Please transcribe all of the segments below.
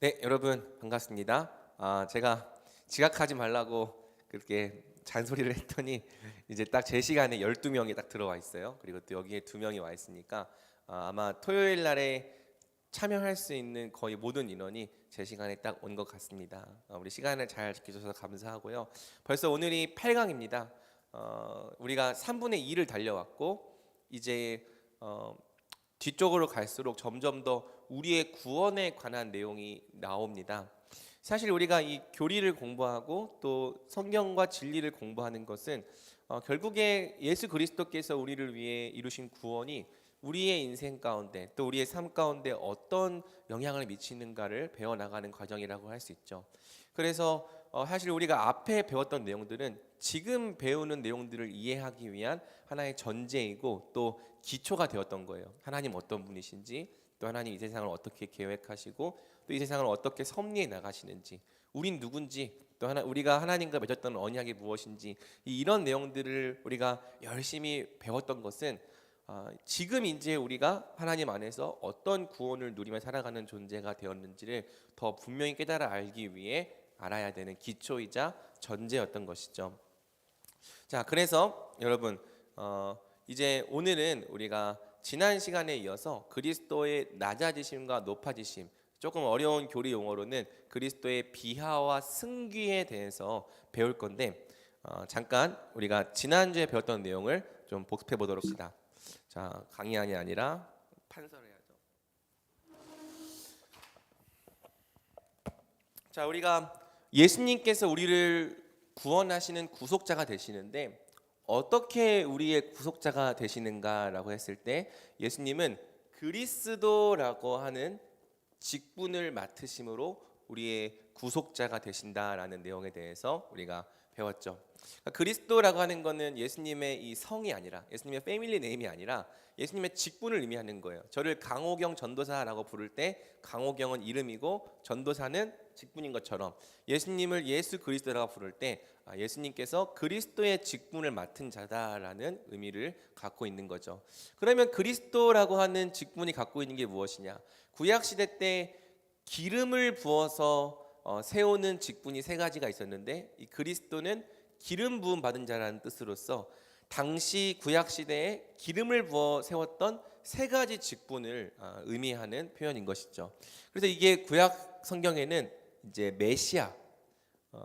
네, 여러분 반갑습니다. 제가 지각하지 말라고 그렇게 잔소리를 했더니 이제 딱 제 시간에 12명이 딱 들어와 있어요. 그리고 또 여기에 2명이 와 있으니까 아마 토요일 날에 참여할 수 있는 거의 모든 인원이 제 시간에 딱 온 것 같습니다. 우리 시간을 잘 지켜줘서 감사하고요. 벌써 오늘이 8강입니다. 우리가 3분의 2를 달려왔고 이제 뒤쪽으로 갈수록 점점 더 우리의 구원에 관한 내용이 나옵니다. 사실 우리가 이 교리를 공부하고 또 성경과 진리를 공부하는 것은 결국에 예수 그리스도께서 우리를 위해 이루신 구원이 우리의 인생 가운데 또 우리의 삶 가운데 어떤 영향을 미치는가를 배워나가는 과정이라고 할 수 있죠. 그래서 사실 우리가 앞에 배웠던 내용들은 지금 배우는 내용들을 이해하기 위한 하나의 전제이고 또 기초가 되었던 거예요. 하나님 어떤 분이신지, 또 하나님 이 세상을 어떻게 계획하시고 또 이 세상을 어떻게 섭리해 나가시는지, 우린 누군지, 또 우리가 하나님과 맺었던 언약이 무엇인지, 이런 내용들을 우리가 열심히 배웠던 것은 지금 이제 우리가 하나님 안에서 어떤 구원을 누리며 살아가는 존재가 되었는지를 더 분명히 깨달아 알기 위해 알아야 되는 기초이자 전제였던 것이죠. 자, 그래서 여러분 이제 오늘은 우리가 지난 시간에 이어서 그리스도의 낮아지심과 높아지심, 조금 어려운 교리 용어로는 그리스도의 비하와 승귀에 대해서 배울 건데 잠깐 우리가 지난주에 배웠던 내용을 좀 복습해 보도록 합시다. 자, 강의안이 아니라 판설해야죠. 자, 우리가 예수님께서 우리를 구원하시는 구속자가 되시는데 어떻게 우리의 구속자가 되시는가라고 했을 때 예수님은 그리스도라고 하는 직분을 맡으심으로 우리의 구속자가 되신다라는 내용에 대해서 우리가 배웠죠. 그리스도라고 하는 것은 예수님의 이 성이 아니라, 예수님의 패밀리 네임이 아니라 예수님의 직분을 의미하는 거예요. 저를 강호경 전도사라고 부를 때 강호경은 이름이고 전도사는 직분인 것처럼 예수님을 예수 그리스도라고 부를 때 예수님께서 그리스도의 직분을 맡은 자다라는 의미를 갖고 있는 거죠. 그러면 그리스도라고 하는 직분이 갖고 있는 게 무엇이냐? 구약 시대 때 기름을 부어서 세우는 직분이 세 가지가 있었는데 이 그리스도는 기름 부음 받은 자라는 뜻으로서 당시 구약 시대에 기름을 부어 세웠던 세 가지 직분을 의미하는 표현인 것이죠. 그래서 이게 구약 성경에는 이제 메시아,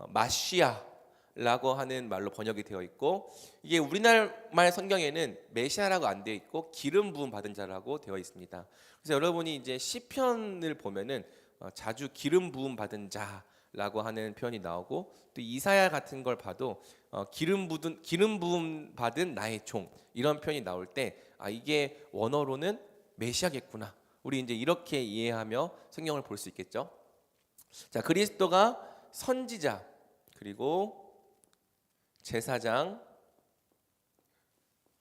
마시아라고 하는 말로 번역이 되어 있고 이게 우리나라 말 성경에는 메시아라고 안 되어 있고 기름 부음 받은 자라고 되어 있습니다. 그래서 여러분이 이제 시편을 보면은 자주 기름 부음 받은 자라고 하는 표현이 나오고 또 이사야 같은 걸 봐도 기름 부음 받은 나의 종 이런 표현이 나올 때 이게 원어로는 메시아겠구나. 우리 이제 이렇게 이해하며 성경을 볼 수 있겠죠. 자, 그리스도가 선지자 그리고 제사장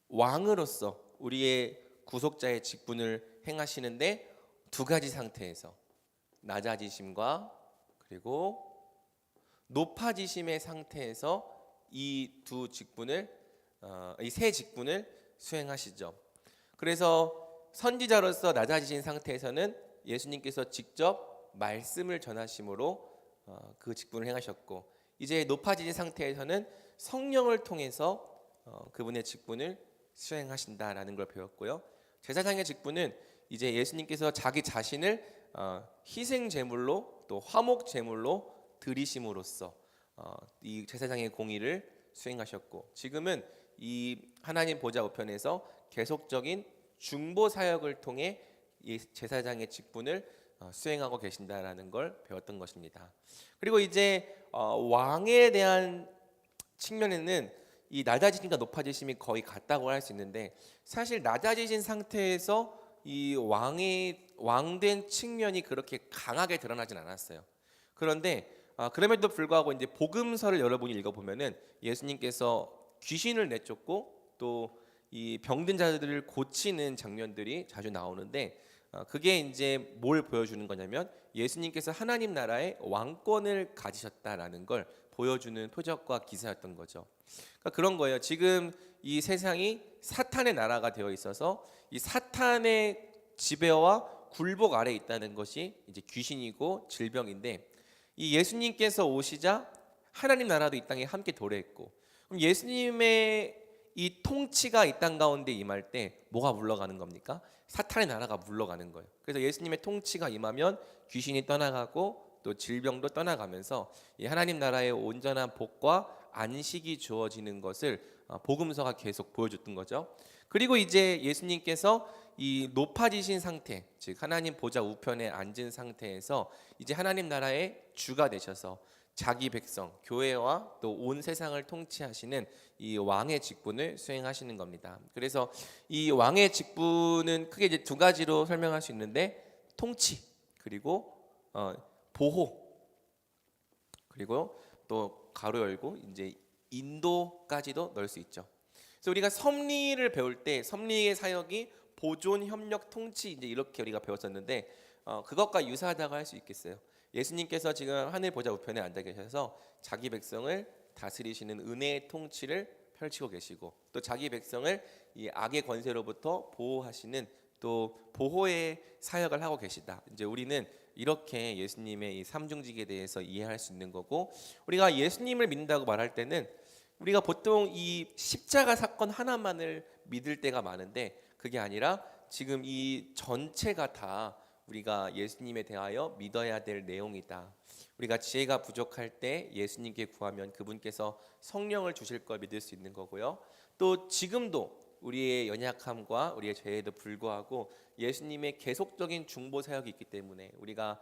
왕으로서 우리의 구속자의 직분을 행하시는데 두 가지 상태에서 낮아지심과 그리고 높아지심의 상태에서 이 세 직분을 수행하시죠. 그래서 선지자로서 낮아지신 상태에서는 예수님께서 직접 말씀을 전하심으로 그 직분을 행하셨고 이제 높아진 상태에서는 성령을 통해서 그분의 직분을 수행하신다라는 걸 배웠고요. 제사장의 직분은 이제 예수님께서 자기 자신을 희생 제물로 또 화목 제물로 드리심으로써 이 제사장의 공의를 수행하셨고 지금은 이 하나님 보좌 우편에서 계속적인 중보 사역을 통해 이 제사장의 직분을 수행하고 계신다라는 걸 배웠던 것입니다. 그리고 이제 왕에 대한 측면에는 이 낮아지심과 높아지심이 거의 같다고 할 수 있는데 사실 낮아지신 상태에서 이 왕된 측면이 그렇게 강하게 드러나진 않았어요. 그런데 그럼에도 불구하고 이제 복음서를 여러분이 읽어보면은 예수님께서 귀신을 내쫓고 또 이 병든 자들을 고치는 장면들이 자주 나오는데 그게 이제 뭘 보여주는 거냐면 예수님께서 하나님 나라의 왕권을 가지셨다라는 걸 보여주는 표적과 기사였던 거죠. 그러니까 그런 거예요. 지금 이 세상이 사탄의 나라가 되어 있어서 이 사탄의 지배와 굴복 아래 있다는 것이 이제 귀신이고 질병인데, 이 예수님께서 오시자 하나님 나라도 이 땅에 함께 도래했고, 그럼 예수님의 이 통치가 이 땅 가운데 임할 때 뭐가 물러가는 겁니까? 사탄의 나라가 물러가는 거예요. 그래서 예수님의 통치가 임하면 귀신이 떠나가고 또 질병도 떠나가면서 이 하나님 나라의 온전한 복과 안식이 주어지는 것을 복음서가 계속 보여줬던 거죠. 그리고 이제 예수님께서 이 높아지신 상태, 즉 하나님 보좌 우편에 앉은 상태에서 이제 하나님 나라의 주가 되셔서 자기 백성, 교회와 또 온 세상을 통치하시는 이 왕의 직분을 수행하시는 겁니다. 그래서 이 왕의 직분은 크게 이제 두 가지로 설명할 수 있는데, 통치 그리고 보호, 그리고 또 가로 열고 이제 인도까지도 넣을 수 있죠. 그래서 우리가 섭리를 배울 때 섭리의 사역이 보존, 협력, 통치, 이제 이렇게 우리가 배웠었는데 그것과 유사하다고 할 수 있겠어요. 예수님께서 지금 하늘 보좌 우편에 앉아 계셔서 자기 백성을 다스리시는 은혜의 통치를 펼치고 계시고, 또 자기 백성을 이 악의 권세로부터 보호하시는 또 보호의 사역을 하고 계시다. 이제 우리는 이렇게 예수님의 이 삼중직에 대해서 이해할 수 있는 거고, 우리가 예수님을 믿는다고 말할 때는 우리가 보통 이 십자가 사건 하나만을 믿을 때가 많은데, 그게 아니라 지금 이 전체가 다 우리가 예수님에 대하여 믿어야 될 내용이다. 우리가 지혜가 부족할 때 예수님께 구하면 그분께서 성령을 주실 걸 믿을 수 있는 거고요. 또 지금도 우리의 연약함과 우리의 죄에도 불구하고 예수님의 계속적인 중보 사역이 있기 때문에 우리가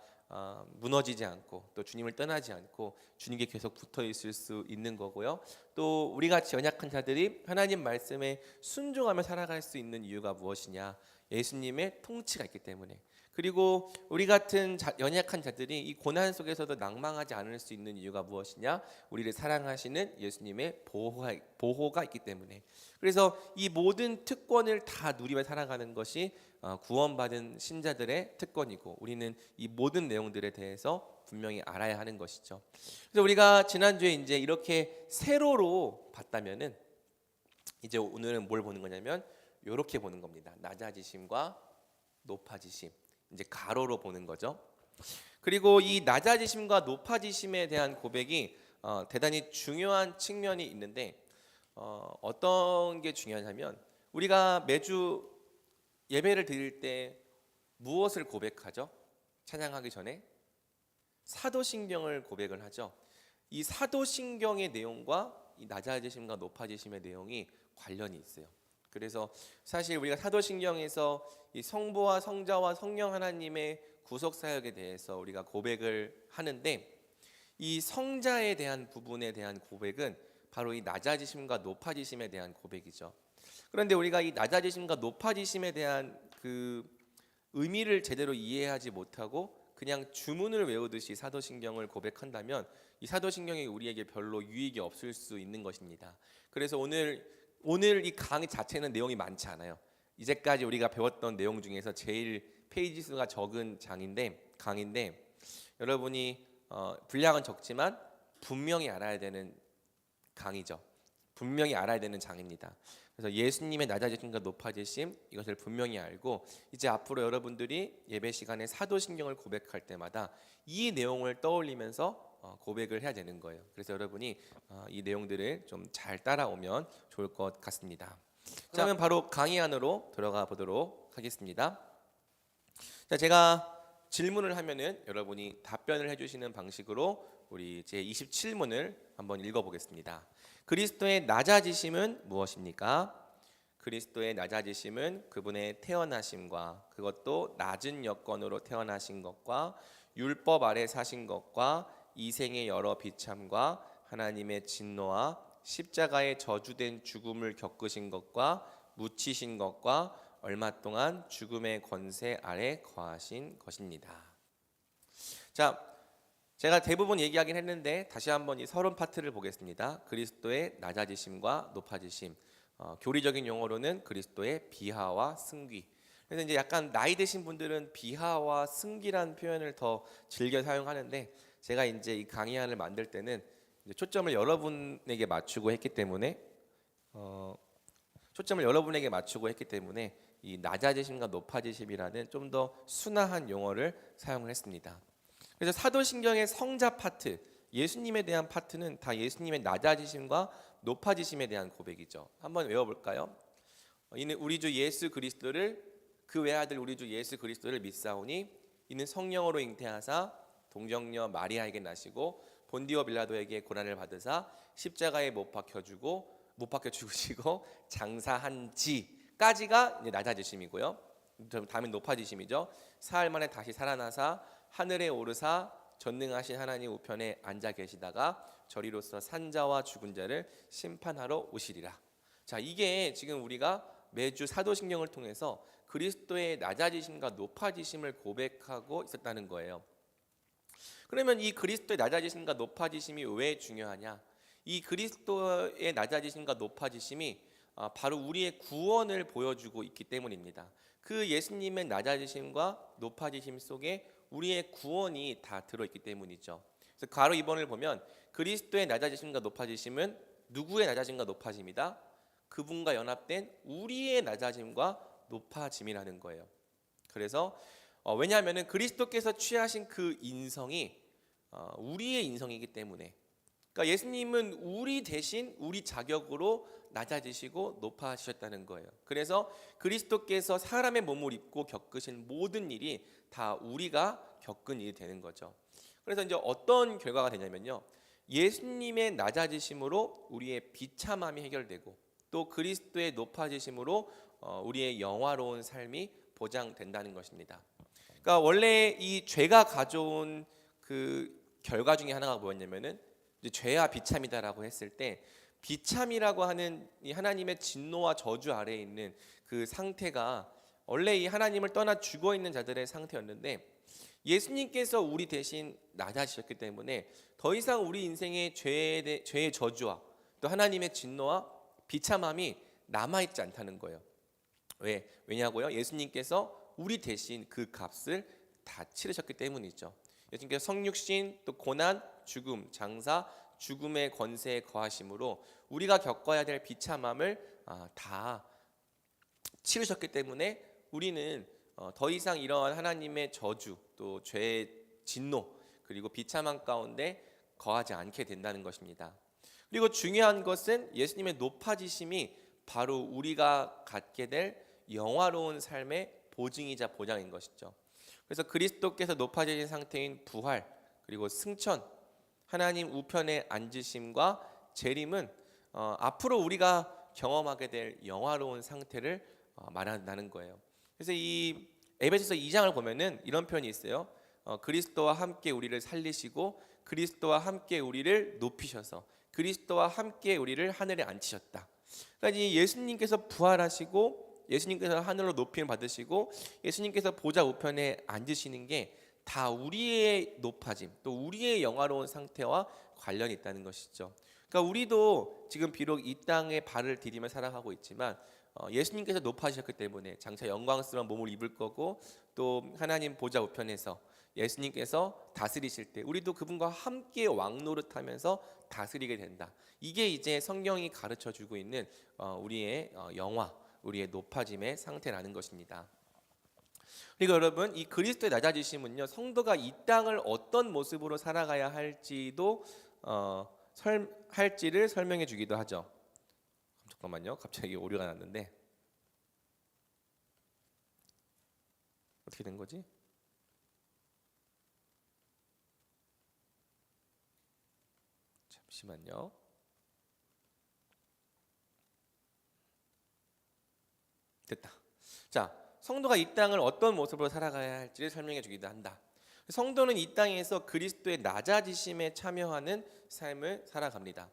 무너지지 않고 또 주님을 떠나지 않고 주님께 계속 붙어 있을 수 있는 거고요. 또 우리 같이 연약한 자들이 하나님 말씀에 순종하며 살아갈 수 있는 이유가 무엇이냐? 예수님의 통치가 있기 때문에. 그리고 우리 같은 연약한 자들이 이 고난 속에서도 낭망하지 않을 수 있는 이유가 무엇이냐? 우리를 사랑하시는 예수님의 보호가 있기 때문에. 그래서 이 모든 특권을 다 누리며 살아가는 것이 구원받은 신자들의 특권이고, 우리는 이 모든 내용들에 대해서 분명히 알아야 하는 것이죠. 그래서 우리가 지난주에 이제 이렇게 세로로 봤다면은, 이제 오늘은 뭘 보는 거냐면 이렇게 보는 겁니다. 낮아지심과 높아지심, 이제 가로로 보는 거죠. 그리고 이 낮아지심과 높아지심에 대한 고백이 대단히 중요한 측면이 있는데, 어떤 게 중요하냐면, 우리가 매주 예배를 드릴 때 무엇을 고백하죠? 찬양하기 전에 사도신경을 고백을 하죠. 이 사도신경의 내용과 이 낮아지심과 높아지심의 내용이 관련이 있어요. 그래서 사실 우리가 사도신경에서 이 성부와 성자와 성령 하나님의 구속 사역에 대해서 우리가 고백을 하는데, 이 성자에 대한 부분에 대한 고백은 바로 이 낮아지심과 높아지심에 대한 고백이죠. 그런데 우리가 이 낮아지심과 높아지심에 대한 그 의미를 제대로 이해하지 못하고 그냥 주문을 외우듯이 사도신경을 고백한다면 이 사도신경이 우리에게 별로 유익이 없을 수 있는 것입니다. 그래서 오늘 이 강의 자체는 내용이 많지 않아요. 이제까지 우리가 배웠던 내용 중에서 제일 페이지 수가 적은 강인데 여러분이 분량은 적지만 분명히 알아야 되는 강의죠. 분명히 알아야 되는 장입니다. 그래서 예수님의 낮아지심과 높아지심, 이것을 분명히 알고 이제 앞으로 여러분들이 예배 시간에 사도신경을 고백할 때마다 이 내용을 떠올리면서 고백을 해야 되는 거예요. 그래서 여러분이 이 내용들을 좀 잘 따라오면 좋을 것 같습니다. 자, 그러면 바로 강의 안으로 들어가 보도록 하겠습니다. 자, 제가 질문을 하면은 여러분이 답변을 해주시는 방식으로 우리 제 27문을 한번 읽어보겠습니다. 그리스도의 낮아지심은 무엇입니까? 그리스도의 낮아지심은 그분의 태어나심과, 그것도 낮은 여건으로 태어나신 것과, 율법 아래 사신 것과, 이생의 여러 비참과, 하나님의 진노와 십자가의 저주된 죽음을 겪으신 것과, 묻히신 것과, 얼마 동안 죽음의 권세 아래 거하신 것입니다. 자, 제가 대부분 얘기하긴 했는데 다시 한번 이 서론 파트를 보겠습니다. 그리스도의 낮아지심과 높아지심, 교리적인 용어로는 그리스도의 비하와 승귀. 그래서 이제 약간 나이 드신 분들은 비하와 승귀란 표현을 더 즐겨 사용하는데, 제가 이제 이 강의안을 만들 때는 이제 초점을 여러분에게 맞추고 했기 때문에 이 낮아지심과 높아지심이라는 좀 더 순화한 용어를 사용을 했습니다. 그래서 사도신경의 성자 파트, 예수님에 대한 파트는 다 예수님의 낮아지심과 높아지심에 대한 고백이죠. 한번 외워볼까요? 이는 우리 주 예수 그리스도를, 그 외아들 우리 주 예수 그리스도를 믿사오니 이는 성령으로 잉태하사 동정녀 마리아에게 나시고 본디오 빌라도에게 고난을 받으사 십자가에 못 박혀 죽으시고 장사한 지까지가 이제 낮아지심이고요. 다음엔 높아지심이죠. 사흘 만에 다시 살아나사 하늘에 오르사 전능하신 하나님 우편에 앉아 계시다가 저리로서 산자와 죽은 자를 심판하러 오시리라. 자, 이게 지금 우리가 매주 사도신경을 통해서 그리스도의 낮아지심과 높아지심을 고백하고 있었다는 거예요. 그러면 이 그리스도의 낮아지심과 높아지심이 왜 중요하냐? 이 그리스도의 낮아지심과 높아지심이 바로 우리의 구원을 보여주고 있기 때문입니다. 그 예수님의 낮아지심과 높아지심 속에 우리의 구원이 다 들어있기 때문이죠. 그래서 가로 2번을 보면 그리스도의 낮아지심과 높아지심은 누구의 낮아짐과 높아짐이다? 그분과 연합된 우리의 낮아짐과 높아짐이라는 거예요. 그래서 왜냐하면 그리스도께서 취하신 그 인성이 우리의 인성이기 때문에, 그러니까 예수님은 우리 대신 우리 자격으로 낮아지시고 높아지셨다는 거예요. 그래서 그리스도께서 사람의 몸을 입고 겪으신 모든 일이 다 우리가 겪은 일이 되는 거죠. 그래서 이제 어떤 결과가 되냐면요, 예수님의 낮아지심으로 우리의 비참함이 해결되고 또 그리스도의 높아지심으로 우리의 영화로운 삶이 보장된다는 것입니다. 그러니까 원래 이 죄가 가져온 그 결과 중에 하나가 뭐였냐면은 이제 죄와 비참이다라고 했을 때, 비참이라고 하는 이 하나님의 진노와 저주 아래에 있는 그 상태가 원래 이 하나님을 떠나 죽어 있는 자들의 상태였는데, 예수님께서 우리 대신 낮아지셨기 때문에 더 이상 우리 인생의 죄의 저주와 또 하나님의 진노와 비참함이 남아있지 않다는 거예요. 왜냐고요? 예수님께서 우리 대신 그 값을 다 치르셨기 때문이죠. 예수님께서 성육신, 또 고난, 죽음, 장사, 죽음의 권세에 거하심으로 우리가 겪어야 될 비참함을 다 치르셨기 때문에 우리는 더 이상 이러한 하나님의 저주, 또 죄의 진노, 그리고 비참함 가운데 거하지 않게 된다는 것입니다. 그리고 중요한 것은 예수님의 높아지심이 바로 우리가 갖게 될 영화로운 삶의 보증이자 보장인 것이죠. 그래서 그리스도께서 높아지신 상태인 부활, 그리고 승천, 하나님 우편에 앉으심과 재림은 앞으로 우리가 경험하게 될 영화로운 상태를 말한다는 거예요. 그래서 이 에베소서 2장을 보면은 이런 표현이 있어요. 그리스도와 함께 우리를 살리시고 그리스도와 함께 우리를 높이셔서 그리스도와 함께 우리를 하늘에 앉히셨다. 그러니까 예수님께서 부활하시고 예수님께서 하늘로 높임을 받으시고 예수님께서 보좌 우편에 앉으시는 게 다 우리의 높아짐, 또 우리의 영화로운 상태와 관련이 있다는 것이죠. 그러니까 우리도 지금 비록 이 땅에 발을 디디며 살아가고 있지만 예수님께서 높아지셨기 때문에 장차 영광스러운 몸을 입을 거고, 또 하나님 보좌 우편에서 예수님께서 다스리실 때 우리도 그분과 함께 왕노릇하면서 다스리게 된다. 이게 이제 성경이 가르쳐주고 있는 우리의 영화, 우리의 높아짐의 상태라는 것입니다. 그리고 여러분, 이 그리스도의 낮아지심은요, 성도가 이 땅을 어떤 모습으로 살아가야 할지도 할지를 설명해 주기도 하죠. 잠깐만요, 갑자기 오류가 났는데 어떻게 된 거지? 잠시만요. 됐다. 자, 성도가 이 땅을 어떤 모습으로 살아가야 할지를 설명해 주기도 한다. 성도는 이 땅에서 그리스도의 낮아지심에 참여하는 삶을 살아갑니다.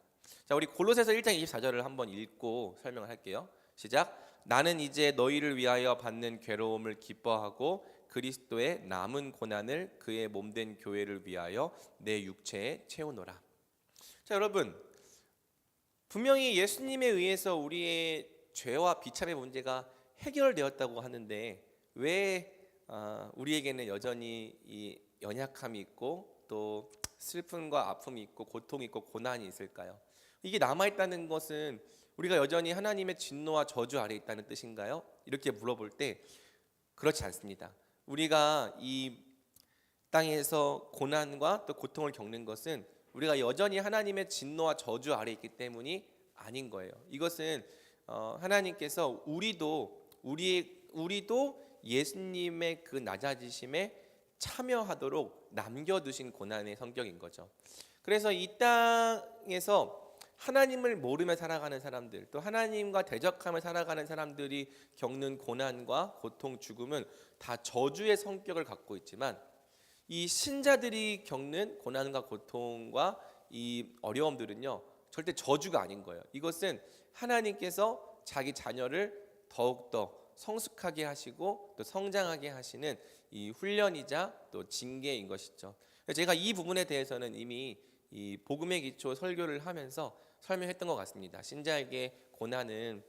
자, 우리 골로새서 1장 24절을 한번 읽고 설명을 할게요. 시작. 나는 이제 너희를 위하여 받는 괴로움을 기뻐하고 그리스도의 남은 고난을 그의 몸된 교회를 위하여 내 육체에 채우노라. 자, 여러분, 분명히 예수님에 의해서 우리의 죄와 비참의 문제가 해결되었다고 하는데 왜 우리에게는 여전히 이 연약함이 있고 또 슬픔과 아픔이 있고 고통이 있고 고난이 있을까요? 이게 남아있다는 것은 우리가 여전히 하나님의 진노와 저주 아래 있다는 뜻인가요? 이렇게 물어볼 때 그렇지 않습니다. 우리가 이 땅에서 고난과 또 고통을 겪는 것은 우리가 여전히 하나님의 진노와 저주 아래 있기 때문이 아닌 거예요. 이것은 하나님께서 우리도 예수님의 그 낮아지심에 참여하도록 남겨두신 고난의 성격인 거죠. 그래서 이 땅에서 하나님을 모르며 살아가는 사람들, 또 하나님과 대적하며 살아가는 사람들이 겪는 고난과 고통, 죽음은 다 저주의 성격을 갖고 있지만, 이 신자들이 겪는 고난과 고통과 이 어려움들은요, 절대 저주가 아닌 거예요. 이것은 하나님께서 자기 자녀를 더욱더 성숙하게 하시고 또 성장하게 하시는 이 훈련이자 또 징계인 것이죠. 제가 이 부분에 대해서는 이미 이 복음의 기초 설교를 하면서 설명했던 것 같습니다. 신자에게 고난은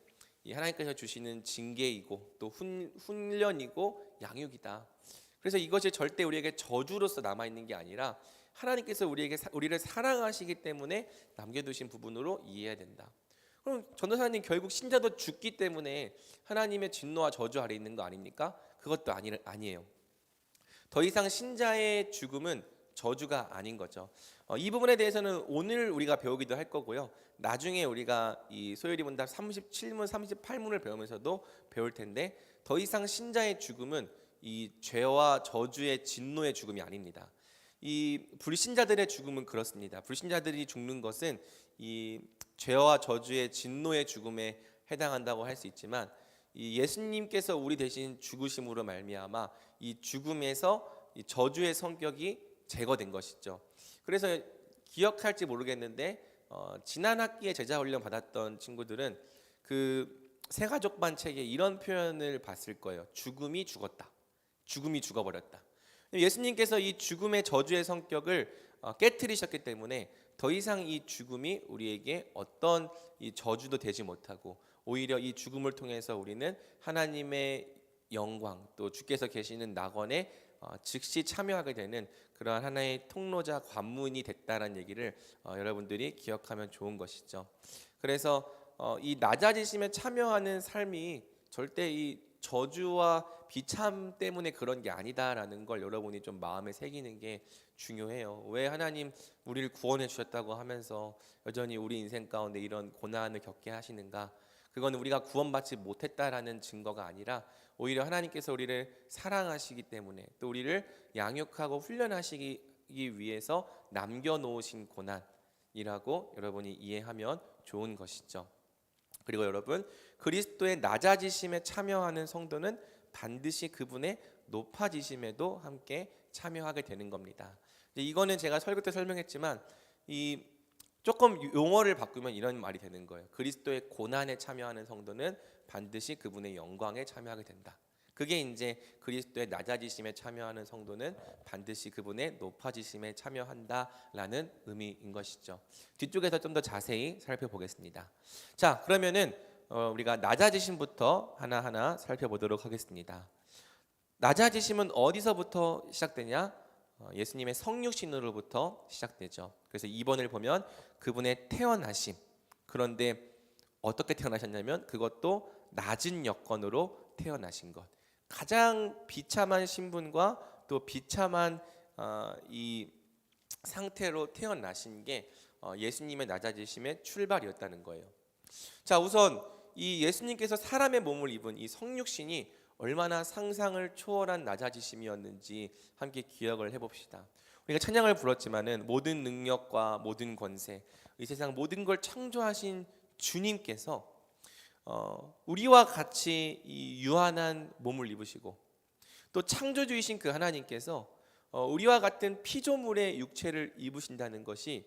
이 하나님께서 주시는 징계이고 또 훈련이고 양육이다. 그래서 이것이 절대 우리에게 저주로서 남아 있는 게 아니라 하나님께서 우리를 사랑하시기 때문에 남겨두신 부분으로 이해해야 된다. 그럼 전도사님, 결국 신자도 죽기 때문에 하나님의 진노와 저주 아래 있는 거 아닙니까? 그것도 아니에요. 더 이상 신자의 죽음은 저주가 아닌 거죠. 이 부분에 대해서는 오늘 우리가 배우기도 할 거고요. 나중에 우리가 이 소요리 문답 37문, 38문을 배우면서도 배울 텐데, 더 이상 신자의 죽음은 이 죄와 저주의 진노의 죽음이 아닙니다. 이 불신자들의 죽음은 그렇습니다. 불신자들이 죽는 것은 이 죄와 저주의 진노의 죽음에 해당한다고 할 수 있지만, 이 예수님께서 우리 대신 죽으심으로 말미암아 이 죽음에서 이 저주의 성격이 제거된 것이죠. 그래서 기억할지 모르겠는데 지난 학기에 제자 훈련 받았던 친구들은 그 새가족반 책에 이런 표현을 봤을 거예요. 죽음이 죽었다. 죽음이 죽어버렸다. 예수님께서 이 죽음의 저주의 성격을 깨트리셨기 때문에 더 이상 이 죽음이 우리에게 어떤 이 저주도 되지 못하고, 오히려 이 죽음을 통해서 우리는 하나님의 영광, 또 주께서 계시는 낙원에 즉시 참여하게 되는 그러한 하나의 통로자 관문이 됐다는 얘기를 여러분들이 기억하면 좋은 것이죠. 그래서 이 낮아지심에 참여하는 삶이 절대 이 저주와 비참 때문에 그런 게 아니다라는 걸 여러분이 좀 마음에 새기는 게 중요해요. 왜 하나님 우리를 구원해 주셨다고 하면서 여전히 우리 인생 가운데 이런 고난을 겪게 하시는가? 그건 우리가 구원받지 못했다라는 증거가 아니라 오히려 하나님께서 우리를 사랑하시기 때문에, 또 우리를 양육하고 훈련하시기 위해서 남겨놓으신 고난이라고 여러분이 이해하면 좋은 것이죠. 그리고 여러분, 그리스도의 낮아지심에 참여하는 성도는 반드시 그분의 높아지심에도 함께 참여하게 되는 겁니다. 이거는 제가 설교 때 설명했지만 이 조금 용어를 바꾸면 이런 말이 되는 거예요. 그리스도의 고난에 참여하는 성도는 반드시 그분의 영광에 참여하게 된다. 그게 이제 그리스도의 낮아지심에 참여하는 성도는 반드시 그분의 높아지심에 참여한다라는 의미인 것이죠. 뒤쪽에서 좀 더 자세히 살펴보겠습니다. 자, 그러면은 우리가 낮아지심부터 하나하나 살펴보도록 하겠습니다. 낮아지심은 어디서부터 시작되냐? 예수님의 성육신으로부터 시작되죠. 그래서 2번을 보면 그분의 태어나심. 그런데 어떻게 태어나셨냐면 그것도 낮은 여건으로 태어나신 것. 가장 비참한 신분과 또 비참한 이 상태로 태어나신 게 예수님의 낮아지심의 출발이었다는 거예요. 자, 우선 이 예수님께서 사람의 몸을 입은 이 성육신이 얼마나 상상을 초월한 낮아지심이었는지 함께 기억을 해봅시다. 우리가 찬양을 불렀지만은 모든 능력과 모든 권세, 이 세상 모든 걸 창조하신 주님께서 우리와 같이 이 유한한 몸을 입으시고, 또 창조주이신 그 하나님께서 우리와 같은 피조물의 육체를 입으신다는 것이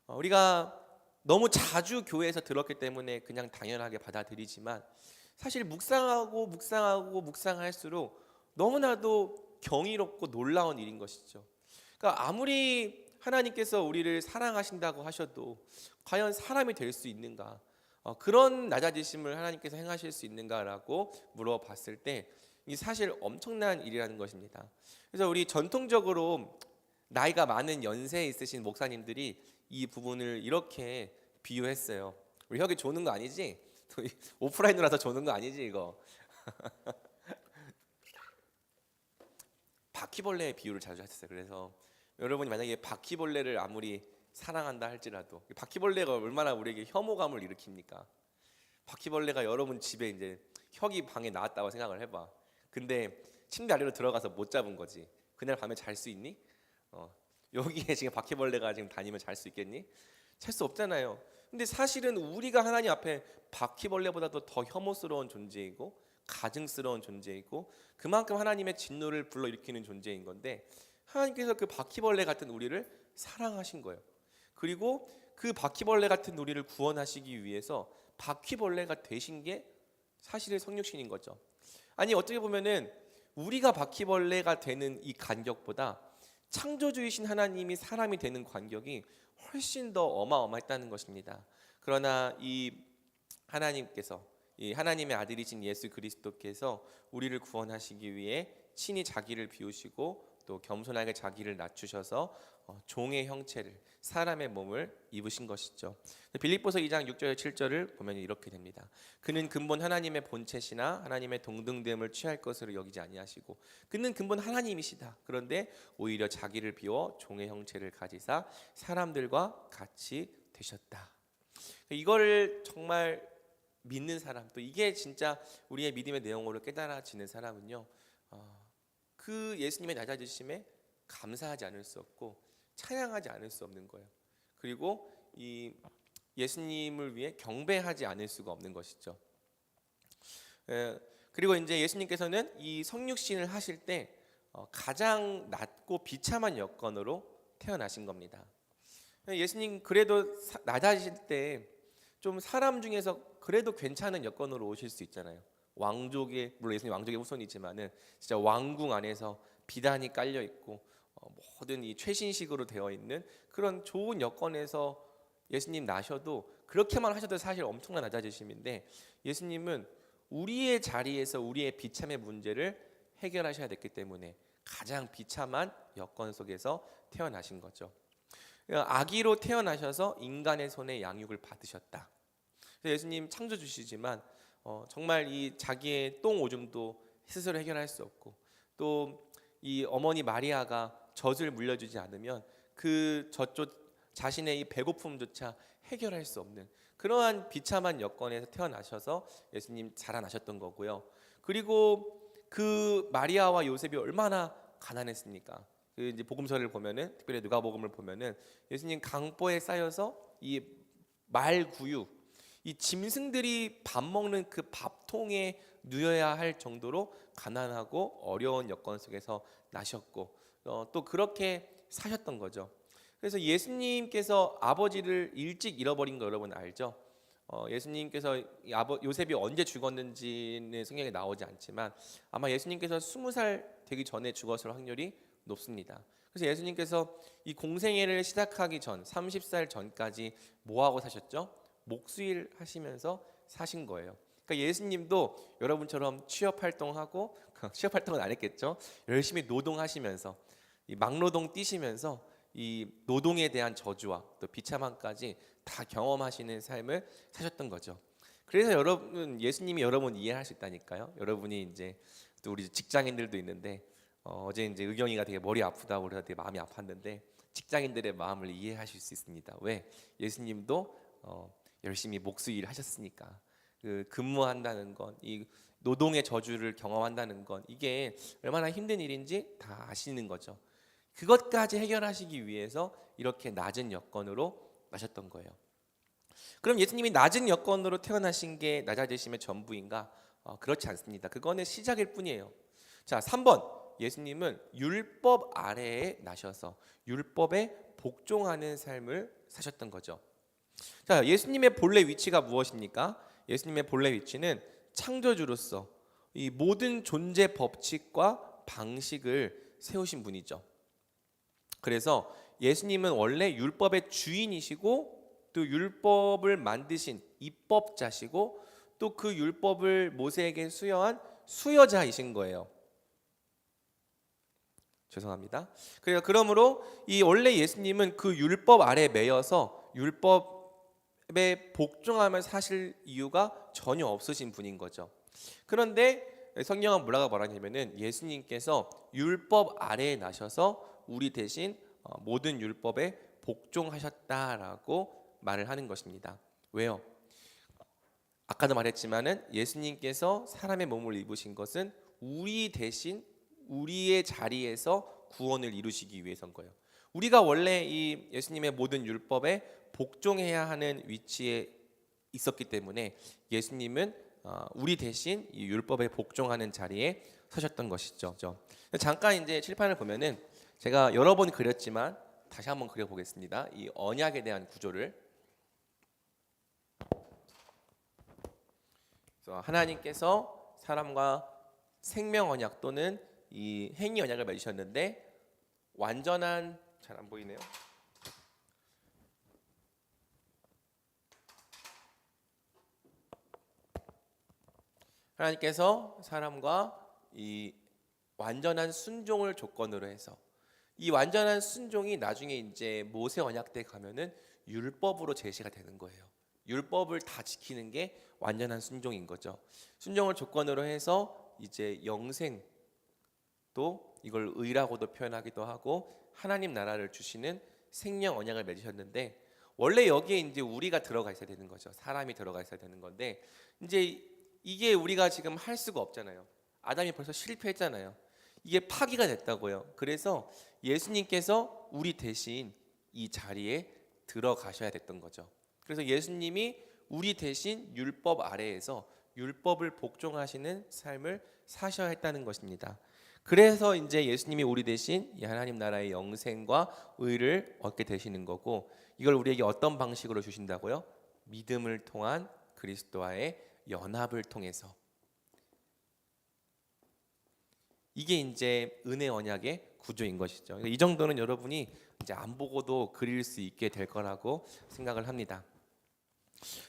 우리가 너무 자주 교회에서 들었기 때문에 그냥 당연하게 받아들이지만, 사실 묵상할수록 너무나도 경이롭고 놀라운 일인 것이죠. 그러니까 아무리 하나님께서 우리를 사랑하신다고 하셔도 과연 사람이 될 수 있는가? 그런 낮아지심을 하나님께서 행하실 수 있는가라고 물어봤을 때 이 사실 엄청난 일이라는 것입니다. 그래서 우리 전통적으로 나이가 많은 연세에 있으신 목사님들이 이 부분을 이렇게 비유했어요. 우리 혁이 조는 거 아니지? 오프라인으로 와서 조는 거 아니지 이거? 바퀴벌레의 비유를 자주 하셨어요. 그래서 여러분이 만약에 바퀴벌레를 아무리 사랑한다 할지라도 바퀴벌레가 얼마나 우리에게 혐오감을 일으킵니까? 바퀴벌레가 여러분 집에 이제 혁이 방에 나왔다고 생각을 해봐. 근데 침대 아래로 들어가서 못 잡은 거지. 그날 밤에 잘 수 있니? 여기에 지금 바퀴벌레가 지금 다니면 잘 수 있겠니? 잘 수 없잖아요. 근데 사실은 우리가 하나님 앞에 바퀴벌레보다도 더 혐오스러운 존재이고 가증스러운 존재이고 그만큼 하나님의 진노를 불러일으키는 존재인 건데 하나님께서 그 바퀴벌레 같은 우리를 사랑하신 거예요. 그리고 그 바퀴벌레 같은 우리를 구원하시기 위해서 바퀴벌레가 되신 게 사실의 성육신인 거죠. 아니 어떻게 보면은 우리가 바퀴벌레가 되는 이 간격보다 창조주이신 하나님이 사람이 되는 간격이 훨씬 더 어마어마했다는 것입니다. 그러나 이 하나님께서 이 하나님의 아들이신 예수 그리스도께서 우리를 구원하시기 위해 친히 자기를 비우시고 또 겸손하게 자기를 낮추셔서 종의 형체를 사람의 몸을 입으신 것이죠. 빌립보서 2장 6절 7절을 보면 이렇게 됩니다. 그는 근본 하나님의 본체시나 하나님의 동등됨을 취할 것으로 여기지 아니하시고 그는 근본 하나님이시다. 그런데 오히려 자기를 비워 종의 형체를 가지사 사람들과 같이 되셨다. 이거를 정말 믿는 사람, 또 이게 진짜 우리의 믿음의 내용으로 깨달아지는 사람은요, 그 예수님의 낮아지심에 감사하지 않을 수 없고 찬양하지 않을 수 없는 거예요. 그리고 이 예수님을 위해 경배하지 않을 수가 없는 것이죠. 그리고 이제 예수님께서는 이 성육신을 하실 때 가장 낮고 비참한 여건으로 태어나신 겁니다. 예수님 그래도 낮아지실 때 좀 사람 중에서 그래도 괜찮은 여건으로 오실 수 있잖아요. 왕족의, 물론 예수님 왕족의 후손이지만은 진짜 왕궁 안에서 비단이 깔려 있고 모든 이 최신식으로 되어 있는 그런 좋은 여건에서 예수님 나셔도 그렇게만 하셔도 사실 엄청난 낮아지심인데 예수님은 우리의 자리에서 우리의 비참의 문제를 해결하셔야 됐기 때문에 가장 비참한 여건 속에서 태어나신 거죠. 아기로 태어나셔서 인간의 손에 양육을 받으셨다. 예수님 창조주시지만 정말 이 자기의 똥 오줌도 스스로 해결할 수 없고 또 이 어머니 마리아가 젖을 물려주지 않으면 그 젖조 자신의 이 배고픔조차 해결할 수 없는 그러한 비참한 여건에서 태어나셔서 예수님 자라나셨던 거고요. 그리고 그 마리아와 요셉이 얼마나 가난했습니까? 그 이제 복음서를 보면은 특별히 누가복음을 보면은 예수님 강보에 쌓여서 이 말구유 이 짐승들이 밥 먹는 그 밥통에 누여야 할 정도로 가난하고 어려운 여건 속에서 나셨고 또 그렇게 사셨던 거죠. 그래서 예수님께서 아버지를 일찍 잃어버린 거 여러분 알죠? 예수님께서 요셉이 언제 죽었는지는 성경에 나오지 않지만 아마 예수님께서 20살 되기 전에 죽었을 확률이 높습니다. 그래서 예수님께서 이 공생애를 시작하기 전 30살 전까지 뭐 하고 사셨죠? 목수일 하시면서 사신 거예요. 그러니까 예수님도 여러분처럼 취업 활동하고 취업 활동은 안 했겠죠. 열심히 노동하시면서 이 막노동 뛰시면서 이 노동에 대한 저주와 또 비참함까지 다 경험하시는 삶을 사셨던 거죠. 그래서 여러분 예수님이 여러분 이해할 수 있다니까요. 여러분이 이제 또 우리 직장인들도 있는데 어제 이제 의경이가 되게 머리 아프다고 그래서 되게 마음이 아팠는데 직장인들의 마음을 이해하실 수 있습니다. 왜? 예수님도 열심히 목수 일 하셨으니까 그 근무한다는 건 이 노동의 저주를 경험한다는 건 이게 얼마나 힘든 일인지 다 아시는 거죠. 그것까지 해결하시기 위해서 이렇게 낮은 여건으로 나셨던 거예요. 그럼 예수님이 낮은 여건으로 태어나신 게 낮아지심의 전부인가? 그렇지 않습니다. 그거는 시작일 뿐이에요. 자, 3번 예수님은 율법 아래에 나셔서 율법에 복종하는 삶을 사셨던 거죠. 자, 예수님의 본래 위치가 무엇입니까? 예수님의 본래 위치는 창조주로서 이 모든 존재 법칙과 방식을 세우신 분이죠. 그래서 예수님은 원래 율법의 주인이시고 또 율법을 만드신 입법자시고 또 그 율법을 모세에게 수여한 수여자이신 거예요. 죄송합니다. 그러므로 이 원래 예수님은 그 율법 아래 매여서 율법 복종함을 사실 이유가 전혀 없으신 분인 거죠. 그런데 성경은 뭐라고 말하냐면은 예수님께서 율법 아래에 나셔서 우리 대신 모든 율법에 복종하셨다라고 말을 하는 것입니다. 왜요? 아까도 말했지만은 예수님께서 사람의 몸을 입으신 것은 우리 대신 우리의 자리에서 구원을 이루시기 위해서인 거예요. 우리가 원래 이 예수님의 모든 율법에 복종해야 하는 위치에 있었기 때문에 예수님은 우리 대신 이 율법에 복종하는 자리에 서셨던 것이죠. 잠깐 이제 칠판을 보면은 제가 여러 번 그렸지만 다시 한번 그려보겠습니다. 이 언약에 대한 구조를. 그래서 하나님께서 사람과 생명 언약 또는 이 행위 언약을 맺으셨는데 완전한 잘 안 보이네요. 하나님께서 사람과 이 완전한 순종을 조건으로 해서 이 완전한 순종이 나중에 이제 모세 언약 때 가면은 율법으로 제시가 되는 거예요. 율법을 다 지키는 게 완전한 순종인 거죠. 순종을 조건으로 해서 이제 영생도 이걸 의라고도 표현하기도 하고 하나님 나라를 주시는 생명 언약을 맺으셨는데 원래 여기에 이제 우리가 들어가 있어야 되는 거죠. 사람이 들어가 있어야 되는 건데 이제 이게 우리가 지금 할 수가 없잖아요. 아담이 벌써 실패했잖아요. 이게 파기가 됐다고요. 그래서 예수님께서 우리 대신 이 자리에 들어가셔야 됐던 거죠. 그래서 예수님이 우리 대신 율법 아래에서 율법을 복종하시는 삶을 사셔야 했다는 것입니다. 그래서 이제 예수님이 우리 대신 이 하나님 나라의 영생과 의를 얻게 되시는 거고 이걸 우리에게 어떤 방식으로 주신다고요? 믿음을 통한 그리스도와의 연합을 통해서. 이게 이제 은혜 언약의 구조인 것이죠. 이 정도는 여러분이 이제 안 보고도 그릴 수 있게 될 거라고 생각을 합니다.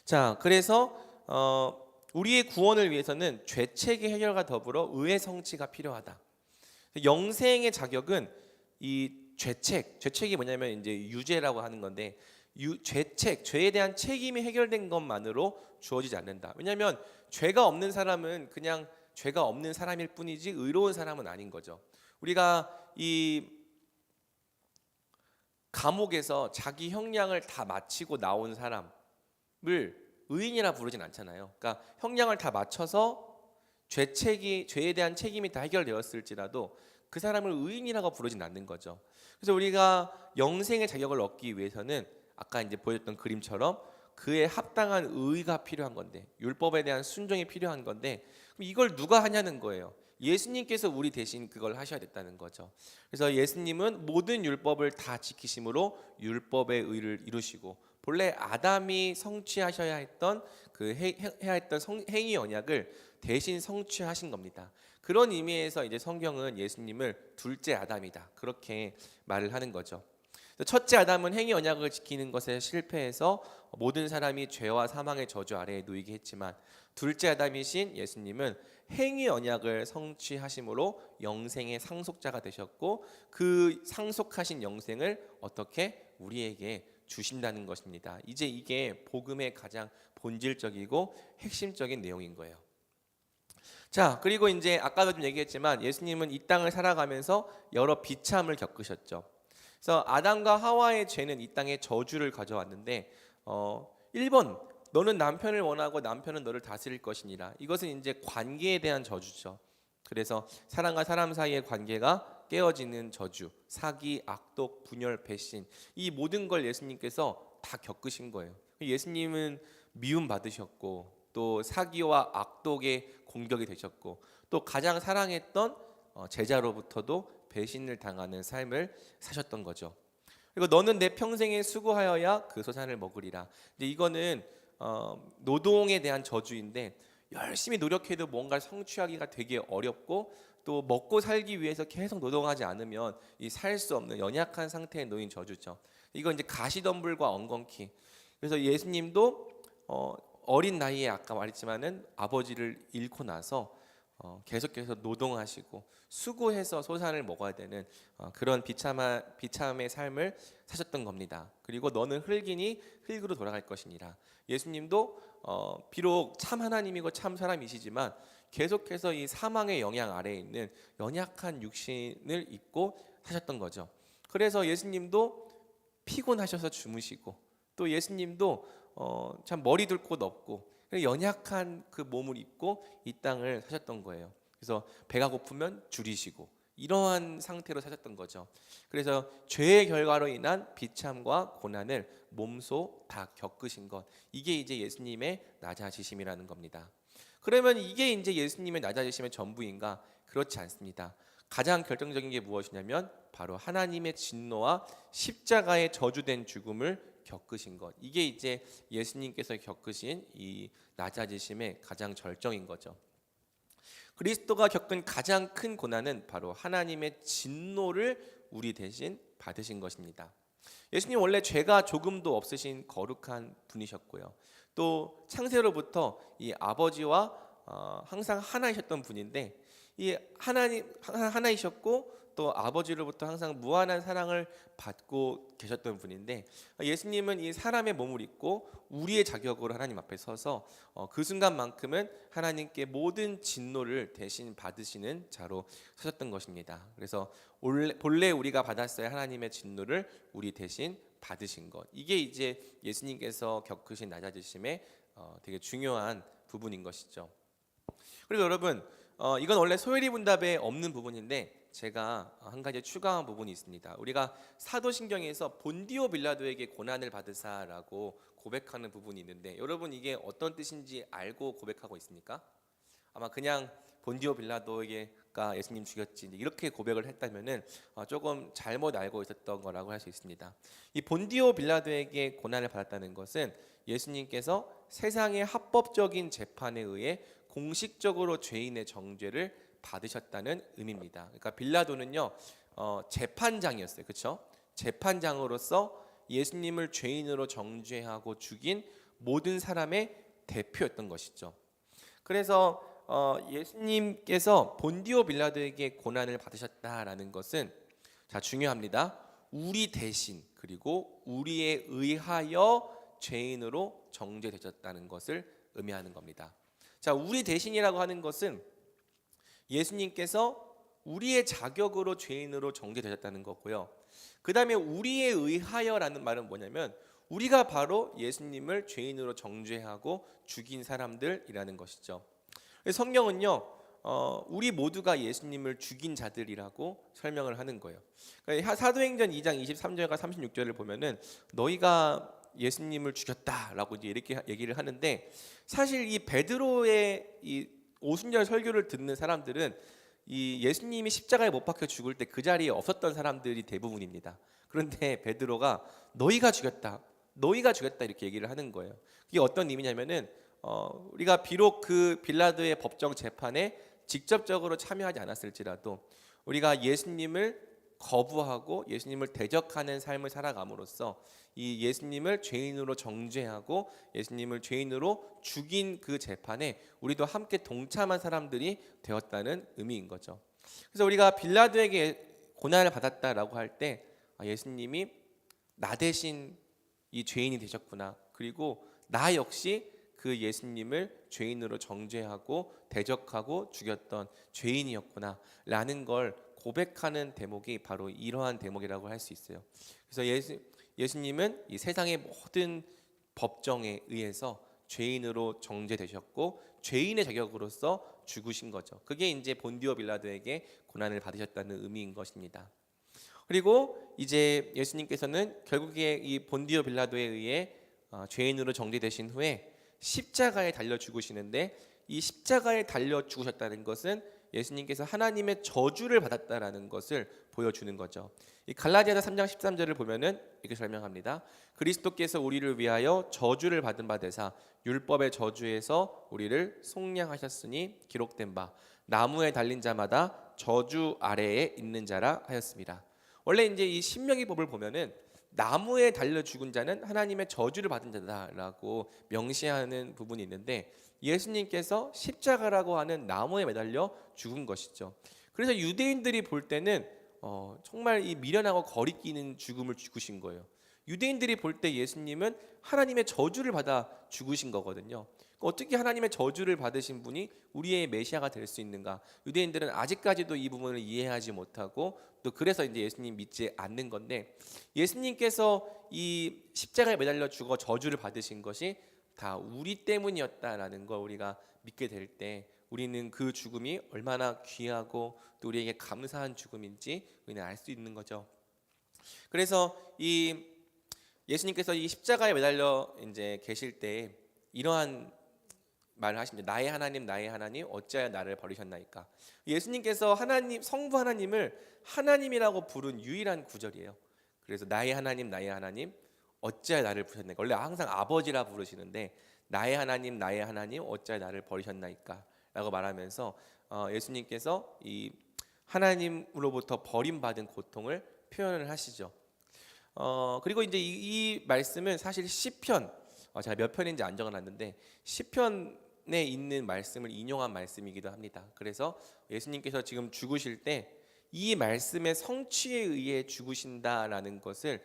자, 그래서 우리의 구원을 위해서는 죄책의 해결과 더불어 의의 성취가 필요하다. 영생의 자격은 이 죄책이 뭐냐면 이제 유죄라고 하는 건데 죄에 대한 책임이 해결된 것만으로 주어지지 않는다. 왜냐하면 죄가 없는 사람은 그냥 죄가 없는 사람일 뿐이지 의로운 사람은 아닌 거죠. 우리가 이 감옥에서 자기 형량을 다 마치고 나온 사람을 의인이라 부르진 않잖아요. 그러니까 형량을 다 마쳐서 죄에 대한 책임이 다 해결되었을지라도 그 사람을 의인이라고 부르진 않는 거죠. 그래서 우리가 영생의 자격을 얻기 위해서는 아까 이제 보여줬던 그림처럼 그에 합당한 의가 필요한 건데 율법에 대한 순종이 필요한 건데 이걸 누가 하냐는 거예요. 예수님께서 우리 대신 그걸 하셔야 됐다는 거죠. 그래서 예수님은 모든 율법을 다 지키심으로 율법의 의를 이루시고 본래 아담이 성취하셔야 했던 해야 했던 행위 언약을 대신 성취하신 겁니다. 그런 의미에서 이제 성경은 예수님을 둘째 아담이다 그렇게 말을 하는 거죠. 첫째 아담은 행위 언약을 지키는 것에 실패해서 모든 사람이 죄와 사망의 저주 아래에 놓이게 했지만 둘째 아담이신 예수님은 행위 언약을 성취하심으로 영생의 상속자가 되셨고 그 상속하신 영생을 어떻게 우리에게 주신다는 것입니다. 이제 이게 복음의 가장 본질적이고 핵심적인 내용인 거예요. 자, 그리고 이제 아까도 좀 얘기했지만 예수님은 이 땅을 살아가면서 여러 비참을 겪으셨죠. 그래서 아담과 하와의 죄는 이 땅에 저주를 가져왔는데 1번 너는 남편을 원하고 남편은 너를 다스릴 것이니라. 이것은 이제 관계에 대한 저주죠. 그래서 사람과 사람 사이의 관계가 깨어지는 저주, 사기, 악독, 분열, 배신 이 모든 걸 예수님께서 다 겪으신 거예요. 예수님은 미움 받으셨고 또 사기와 악독의 공격이 되셨고 또 가장 사랑했던 제자로부터도 배신을 당하는 삶을 사셨던 거죠. 그리고 너는 내 평생에 수고하여야 그 소산을 먹으리라. 이제 이거는 노동에 대한 저주인데 열심히 노력해도 뭔가를 성취하기가 되게 어렵고 또 먹고 살기 위해서 계속 노동하지 않으면 이 살 수 없는 연약한 상태에 놓인 저주죠. 이건 이제 가시덤불과 엉겅퀴. 그래서 예수님도 어린 나이에 아까 말했지만은 아버지를 잃고 나서 계속해서 노동하시고 수고해서 소산을 먹어야 되는 그런 비참의 삶을 사셨던 겁니다. 그리고 너는 흙이니 흙으로 돌아갈 것이니라. 예수님도 비록 참 하나님이고 참 사람이시지만 계속해서 이 사망의 영향 아래에 있는 연약한 육신을 입고 사셨던 거죠. 그래서 예수님도 피곤하셔서 주무시고, 또 예수님도 참 머리 둘 곳 없고 연약한 그 몸을 입고 이 땅을 사셨던 거예요. 그래서 배가 고프면 줄이시고 이러한 상태로 사셨던 거죠. 그래서 죄의 결과로 인한 비참과 고난을 몸소 다 겪으신 것, 이게 이제 예수님의 낮아지심이라는 겁니다. 그러면 이게 이제 예수님의 낮아지심의 전부인가? 그렇지 않습니다. 가장 결정적인 게 무엇이냐면 바로 하나님의 진노와 십자가의 저주된 죽음을 겪으신 것, 이게 이제 예수님께서 겪으신 이 낮아지심의 가장 절정인 거죠. 그리스도가 겪은 가장 큰 고난은 바로 하나님의 진노를 우리 대신 받으신 것입니다. 예수님 원래 죄가 조금도 없으신 거룩한 분이셨고요, 또 창세로부터 이 아버지와 항상 하나이셨던 분인데, 이 하나님 하나이셨고 또 아버지로부터 항상 무한한 사랑을 받고 계셨던 분인데, 예수님은 이 사람의 몸을 입고 우리의 자격으로 하나님 앞에 서서 그 순간만큼은 하나님께 모든 진노를 대신 받으시는 자로 서셨던 것입니다. 그래서 본래 우리가 받았어야 하나님의 진노를 우리 대신 받으신 것, 이게 이제 예수님께서 겪으신 낮아지심의 되게 중요한 부분인 것이죠. 그리고 여러분, 이건 원래 소요리 분답에 없는 부분인데 제가 한 가지 추가한 부분이 있습니다. 우리가 사도신경에서 본디오 빌라도에게 고난을 받으사라고 고백하는 부분이 있는데, 여러분 이게 어떤 뜻인지 알고 고백하고 있습니까? 아마 그냥 본디오 빌라도에게가 예수님 죽였지 이렇게 고백을 했다면은 조금 잘못 알고 있었던 거라고 할 수 있습니다. 이 본디오 빌라도에게 고난을 받았다는 것은 예수님께서 세상의 합법적인 재판에 의해 공식적으로 죄인의 정죄를 받으셨다는 의미입니다. 그러니까 빌라도는요 재판장이었어요, 그렇죠? 재판장으로서 예수님을 죄인으로 정죄하고 죽인 모든 사람의 대표였던 것이죠. 그래서 예수님께서 본디오 빌라도에게 고난을 받으셨다라는 것은 자 중요합니다. 우리 대신 그리고 우리에 의하여 죄인으로 정죄되셨다는 것을 의미하는 겁니다. 자, 우리 대신이라고 하는 것은 예수님께서 우리의 자격으로 죄인으로 정죄되셨다는 거고요. 그 다음에 우리에 의하여라는 말은 뭐냐면 우리가 바로 예수님을 죄인으로 정죄하고 죽인 사람들이라는 것이죠. 성경은요 우리 모두가 예수님을 죽인 자들이라고 설명을 하는 거예요. 그러니까 사도행전 2장 23절과 36절을 보면은 너희가 예수님을 죽였다라고 이제 이렇게 얘기를 하는데, 사실 이 베드로의 이 오순절 설교를 듣는 사람들은 이 예수님이 십자가에 못 박혀 죽을 때 그 자리에 없었던 사람들이 대부분입니다. 그런데 베드로가 너희가 죽였다 이렇게 얘기를 하는 거예요. 이게 어떤 의미냐면은 우리가 비록 그 빌라도의 법정 재판에 직접적으로 참여하지 않았을지라도 우리가 예수님을 거부하고 예수님을 대적하는 삶을 살아감으로써 이 예수님을 죄인으로 정죄하고 예수님을 죄인으로 죽인 그 재판에 우리도 함께 동참한 사람들이 되었다는 의미인 거죠. 그래서 우리가 빌라도에게 고난을 받았다라고 할 때 예수님이 나 대신 이 죄인이 되셨구나, 그리고 나 역시 그 예수님을 죄인으로 정죄하고 대적하고 죽였던 죄인이었구나 라는 걸 고백하는 대목이 바로 이러한 대목이라고 할 수 있어요. 그래서 예수님은 이 세상의 모든 법정에 의해서 죄인으로 정죄되셨고 죄인의 자격으로서 죽으신 거죠. 그게 이제 본디오 빌라도에게 고난을 받으셨다는 의미인 것입니다. 그리고 이제 예수님께서는 결국에 이 본디오 빌라도에 의해 죄인으로 정죄되신 후에 십자가에 달려 죽으시는데, 이 십자가에 달려 죽으셨다는 것은 예수님께서 하나님의 저주를 받았다라는 것을 보여주는 거죠. 이 갈라디아서 3장 13절을 보면은 이렇게 설명합니다. 그리스도께서 우리를 위하여 저주를 받은 바 되사 율법의 저주에서 우리를 속량하셨으니 기록된 바 나무에 달린 자마다 저주 아래에 있는 자라 하였습니다. 원래 이제 이 신명기법을 보면은 나무에 달려 죽은 자는 하나님의 저주를 받은 자다라고 명시하는 부분이 있는데, 예수님께서 십자가라고 하는 나무에 매달려 죽은 것이죠. 그래서 유대인들이 볼 때는 정말 이 미련하고 거리끼는 죽음을 죽으신 거예요. 유대인들이 볼 때 예수님은 하나님의 저주를 받아 죽으신 거거든요. 어떻게 하나님의 저주를 받으신 분이 우리의 메시아가 될 수 있는가? 유대인들은 아직까지도 이 부분을 이해하지 못하고, 또 그래서 이제 예수님 믿지 않는 건데, 예수님께서 이 십자가에 매달려 죽어 저주를 받으신 것이 다 우리 때문이었다라는 걸 우리가 믿게 될 때, 우리는 그 죽음이 얼마나 귀하고 또 우리에게 감사한 죽음인지 우리는 알 수 있는 거죠. 그래서 이 예수님께서 이 십자가에 매달려 이제 계실 때 이러한 말을 하십니다. 나의 하나님 어찌하여 나를 버리셨나이까. 예수님께서 하나님, 성부 하나님을 하나님이라고 부른 유일한 구절이에요. 그래서 나의 하나님 어찌하여 나를 버리셨나이까. 원래 항상 아버지라 부르시는데 나의 하나님 어찌하여 나를 버리셨나이까 라고 말하면서 예수님께서 이 하나님으로부터 버림받은 고통을 표현을 하시죠. 그리고 이제 이 말씀은 사실 시편, 제가 몇 편인지 안 적어놨는데 시편에 있는 말씀을 인용한 말씀이기도 합니다. 그래서 예수님께서 지금 죽으실 때 이 말씀의 성취에 의해 죽으신다라는 것을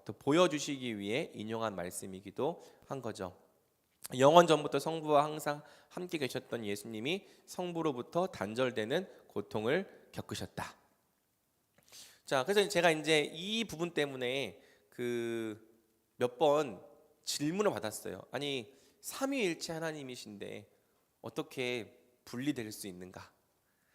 또 보여주시기 위해 인용한 말씀이기도 한 거죠. 영원 전부터 성부와 항상 함께 계셨던 예수님이 성부로부터 단절되는 고통을 겪으셨다. 자, 그래서 제가 이제 이 부분 때문에 그 몇 번 질문을 받았어요. 아니, 삼위일체 하나님이신데 어떻게 분리될 수 있는가?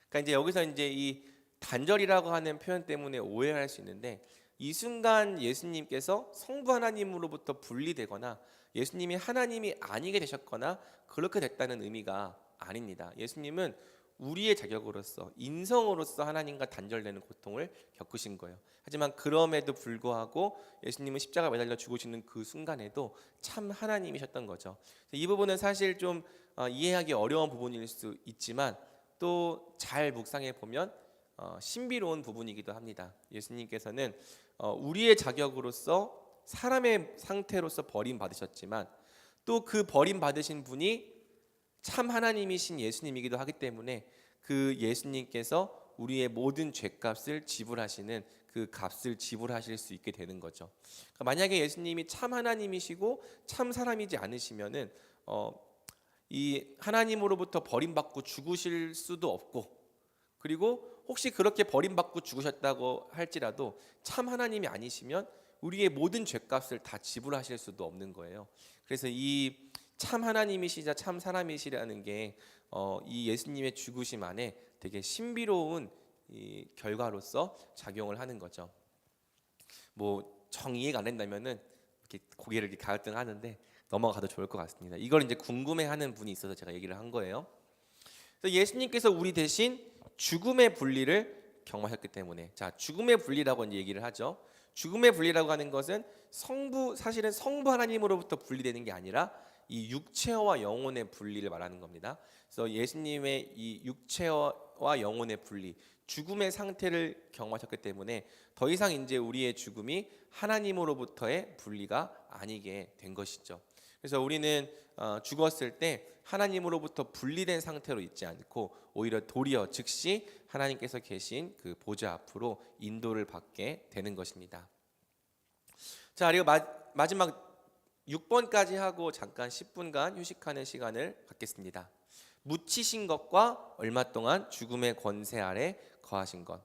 그러니까 이제 여기서 이제 이 단절이라고 하는 표현 때문에 오해할 수 있는데, 이 순간 예수님께서 성부 하나님으로부터 분리되거나 예수님이 하나님이 아니게 되셨거나 그렇게 됐다는 의미가 아닙니다. 예수님은 우리의 자격으로서 인성으로서 하나님과 단절되는 고통을 겪으신 거예요. 하지만 그럼에도 불구하고 예수님은 십자가 매달려 죽으시는 그 순간에도 참 하나님이셨던 거죠. 이 부분은 사실 좀 이해하기 어려운 부분일 수 있지만 또 잘 묵상해 보면 신비로운 부분이기도 합니다. 예수님께서는 우리의 자격으로서 사람의 상태로서 버림받으셨지만 또 그 버림받으신 분이 참 하나님이신 예수님이기도 하기 때문에 그 예수님께서 우리의 모든 죄값을 지불하시는 그 값을 지불하실 수 있게 되는 거죠. 그러니까 만약에 예수님이 참 하나님이시고 참 사람이지 않으시면은 이 하나님으로부터 버림받고 죽으실 수도 없고, 그리고 혹시 그렇게 버림받고 죽으셨다고 할지라도 참 하나님이 아니시면 우리의 모든 죄값을 다 지불하실 수도 없는 거예요. 그래서 이 참 하나님이시자 참 사람이시라는 게 이 예수님의 죽으심 안에 되게 신비로운 이 결과로서 작용을 하는 거죠. 뭐 정 이해가 안 된다면은 이렇게 고개를 이렇게 가르등하는데 넘어가도 좋을 것 같습니다. 이걸 이제 궁금해하는 분이 있어서 제가 얘기를 한 거예요. 그래서 예수님께서 우리 대신 죽음의 분리를 경험하셨기 때문에, 자, 죽음의 분리라고 이제 얘기를 하죠. 죽음의 분리라고 하는 것은 사실은 성부 하나님으로부터 분리되는 게 아니라 이 육체와 영혼의 분리를 말하는 겁니다. 그래서 예수님의 이 육체와 영혼의 분리, 죽음의 상태를 경험하셨기 때문에 더 이상 이제 우리의 죽음이 하나님으로부터의 분리가 아니게 된 것이죠. 그래서 우리는 죽었을 때 하나님으로부터 분리된 상태로 있지 않고 오히려 도리어 즉시 하나님께서 계신 그 보좌 앞으로 인도를 받게 되는 것입니다. 자, 그리고 마지막 6번까지 하고 잠깐 10분간 휴식하는 시간을 갖겠습니다. 묻히신 것과 얼마 동안 죽음의 권세 아래 거하신 것.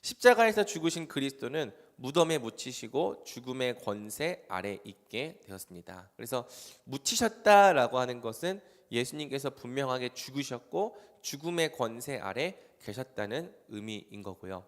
십자가에서 죽으신 그리스도는 무덤에 묻히시고 죽음의 권세 아래 있게 되었습니다. 그래서 묻히셨다라고 하는 것은 예수님께서 분명하게 죽으셨고 죽음의 권세 아래 계셨다는 의미인 거고요.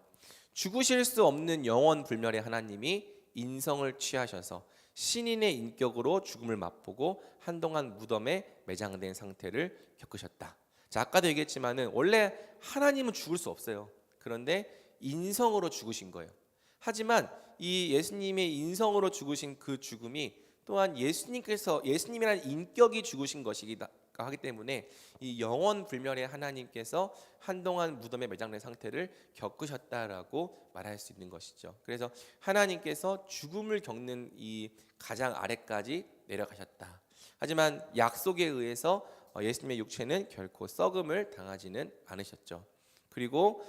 죽으실 수 없는 영원 불멸의 하나님이 인성을 취하셔서 신인의 인격으로 죽음을 맛보고 한동안 무덤에 매장된 상태를 겪으셨다. 자, 아까도 얘기했지만은 원래 하나님은 죽을 수 없어요. 그런데 인성으로 죽으신 거예요. 하지만 이 예수님의 인성으로 죽으신 그 죽음이 또한 예수님이라는 인격이 죽으신 것이기도 하기 때문에 이 영원 불멸의 하나님께서 한동안 무덤에 매장된 상태를 겪으셨다라고 말할 수 있는 것이죠. 그래서 하나님께서 죽음을 겪는 이 가장 아래까지 내려가셨다. 하지만 약속에 의해서 예수님의 육체는 결코 썩음을 당하지는 않으셨죠. 그리고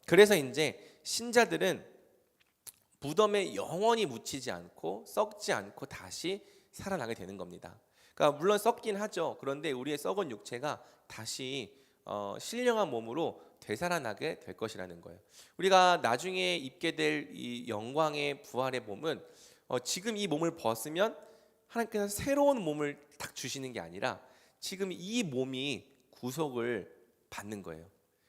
그래서 이제 신자들은 무덤에 영원히 묻히지 않고 썩지 않고 다시 살아나게 되는 겁니다. 그러니까 물론 썩긴 하죠. 그런데 우리의 썩은 육체가 다시 신령한 몸으로 되살아나게 될 것이라는 거예요. 우리가 나중에 입게 될 이 영광의 부활의 몸은 지금 이 몸을 벗으면 하나님께서 새로운 몸을 딱 주시는 게 아니라 지금 이 몸이 구속을 받는 거예요.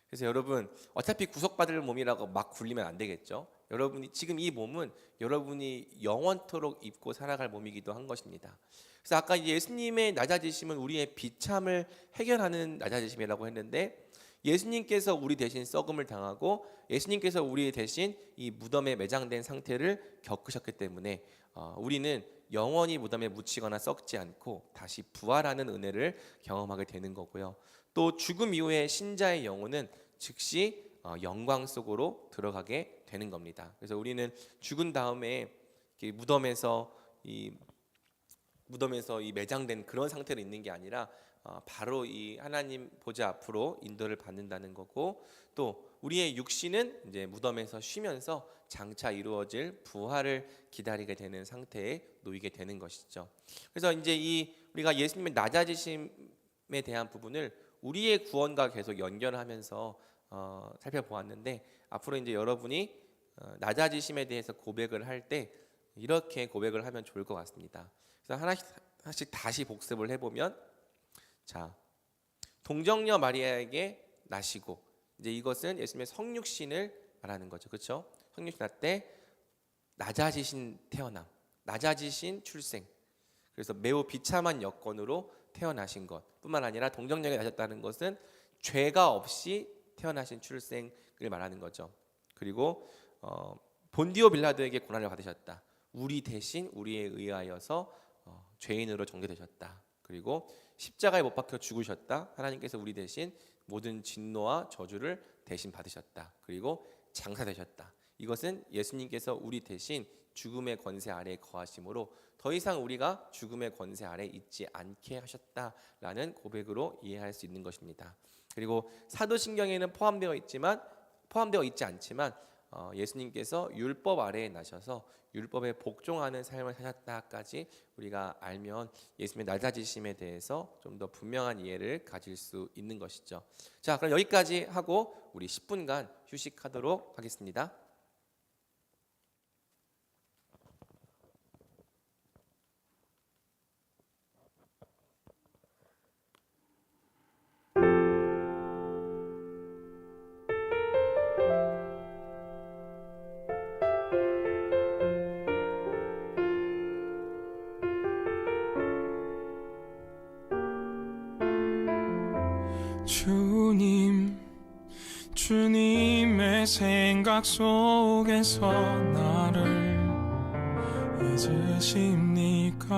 그래서 여러분 어차피 구속받을 몸이라고 막 굴리면 안 되겠죠. 여러분이 지금 이 몸은 여러분이 영원토록 입고 살아갈 몸이기도 한 것입니다. 그래서 아까 예수님의 낮아지심은 우리의 비참을 해결하는 낮아지심이라고 했는데 예수님께서 우리 대신 썩음을 당하고 예수님께서 우리 대신 이 무덤에 매장된 상태를 겪으셨기 때문에 우리는 영원히 무덤에 묻히거나 썩지 않고 다시 부활하는 은혜를 경험하게 되는 거고요. 또 죽음 이후에 신자의 영혼은 즉시 영광 속으로 들어가게 되는 겁니다. 그래서 우리는 죽은 다음에 무덤에서 이 매장된 그런 상태로 있는 게 아니라 바로 이 하나님 보좌 앞으로 인도를 받는다는 거고, 또 우리의 육신은 이제 무덤에서 쉬면서 장차 이루어질 부활을 기다리게 되는 상태에 놓이게 되는 것이죠. 그래서 이제 우리가 예수님의 낮아지심에 대한 부분을 우리의 구원과 계속 연결하면서 살펴보았는데, 앞으로 이제 여러분이 낮아지심에 대해서 고백을 할 때 이렇게 고백을 하면 좋을 것 같습니다. 그래서 하나씩 다시 복습을 해보면, 자, 동정녀 마리아에게 나시고, 이제 이것은 예수님의 성육신을 말하는 거죠, 그렇죠? 성육신 날 때 낮아지신 태어남, 낮아지신 출생, 그래서 매우 비참한 여건으로 태어나신 것뿐만 아니라 동정녀에게 나셨다는 것은 죄가 없이 태어나신 출생을 말하는 거죠. 그리고 본디오 빌라도에게 고난을 받으셨다. 우리 대신 우리에 의하여서 죄인으로 정죄되셨다. 그리고 십자가에 못 박혀 죽으셨다. 하나님께서 우리 대신 모든 진노와 저주를 대신 받으셨다. 그리고 장사되셨다. 이것은 예수님께서 우리 대신 죽음의 권세 아래에 거하심으로 더 이상 우리가 죽음의 권세 아래에 있지 않게 하셨다라는 고백으로 이해할 수 있는 것입니다. 그리고 사도신경에는 포함되어 있지 않지만 예수님께서 율법 아래에 나셔서 율법에 복종하는 삶을 사셨다까지 우리가 알면 예수님의 낮아지심에 대해서 좀 더 분명한 이해를 가질 수 있는 것이죠. 자, 그럼 여기까지 하고 우리 10분간 휴식하도록 하겠습니다. 주님의 생각 속에서 나를 잊으십니까?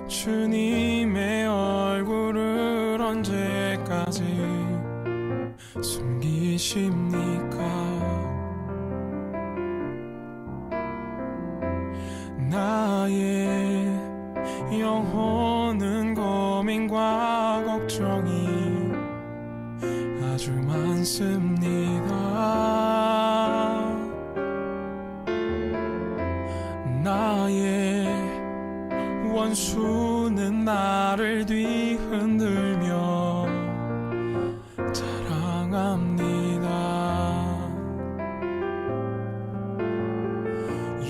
주님의 얼굴을 언제까지 숨기십니까? 나의 영혼은 고민과 걱정이 아주 많습니다. 나의 원수는 나를 뒤흔들며 자랑합니다.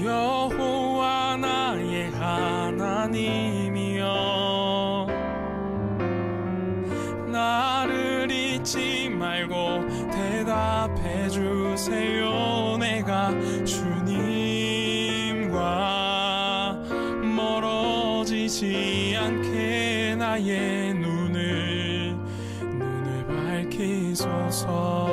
여호와 나의 하나님이여, 나를 잊지 말고 대답해 주세요. 내가 주님과 멀어지지 않게 나의 눈을 밝히소서.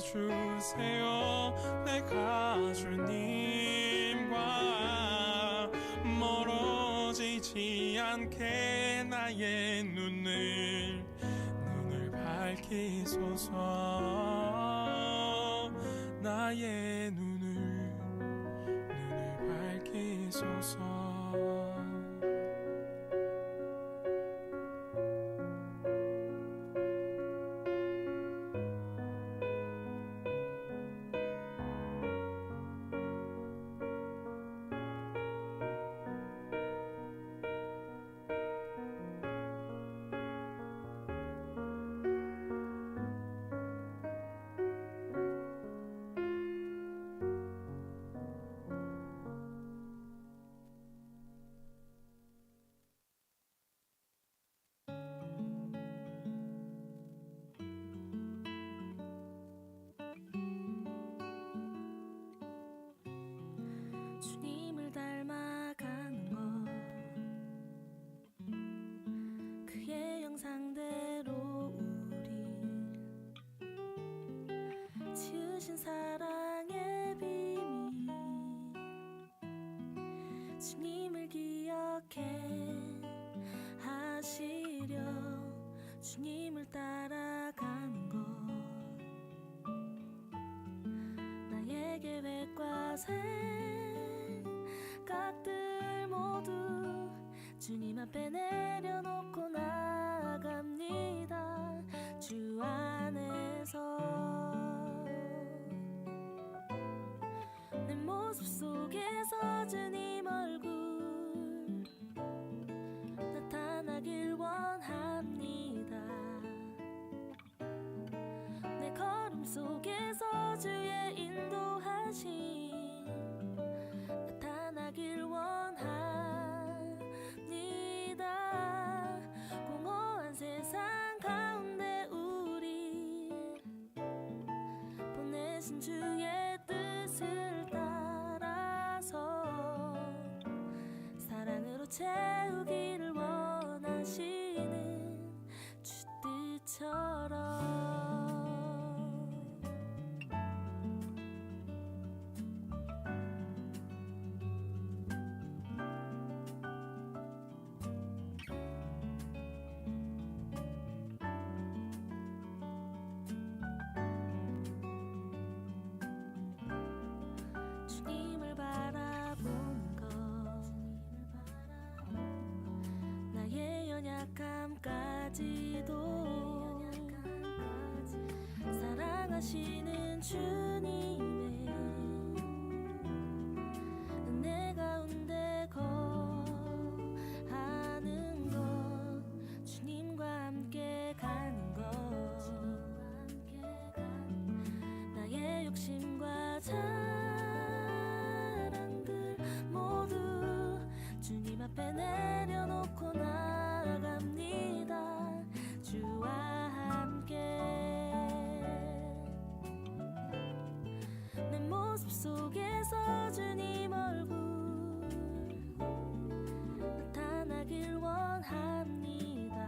주세요. 내가 주님과 멀어지지 않게 나의 눈을 밝히소서. 나의 눈을 밝히소서. 주님을 닮아가는 것, 그의 형상대로 우리 지으신 사랑의 비밀, 주님을 기억해 하시려 주님을 따라가는 것, 나의 계획과 생각들 모두 주님 앞에 내려놓고 나갑니다. 주 안에서 내 모습 속에서 주님 얼굴 나타나길 원합니다. 내 걸음 속에서 주의 인도하심 나타나길 원합니다. 공허한 세상 가운데 우리 보내신 주의 뜻을 따라서 사랑으로 채우기를 원하시는 주 뜻처럼. 주님을 바라보는 것, 나의 연약함까지도 사랑하시는 주님의 은혜 가운데 거하는 것, 주님과 함께 가는 것, 나의 욕심과 자랑들 모두 주님 앞에 내려놓고 나갑니다. 주와 함께 내 모습 속에서 주님 얼굴 나타나길 원합니다.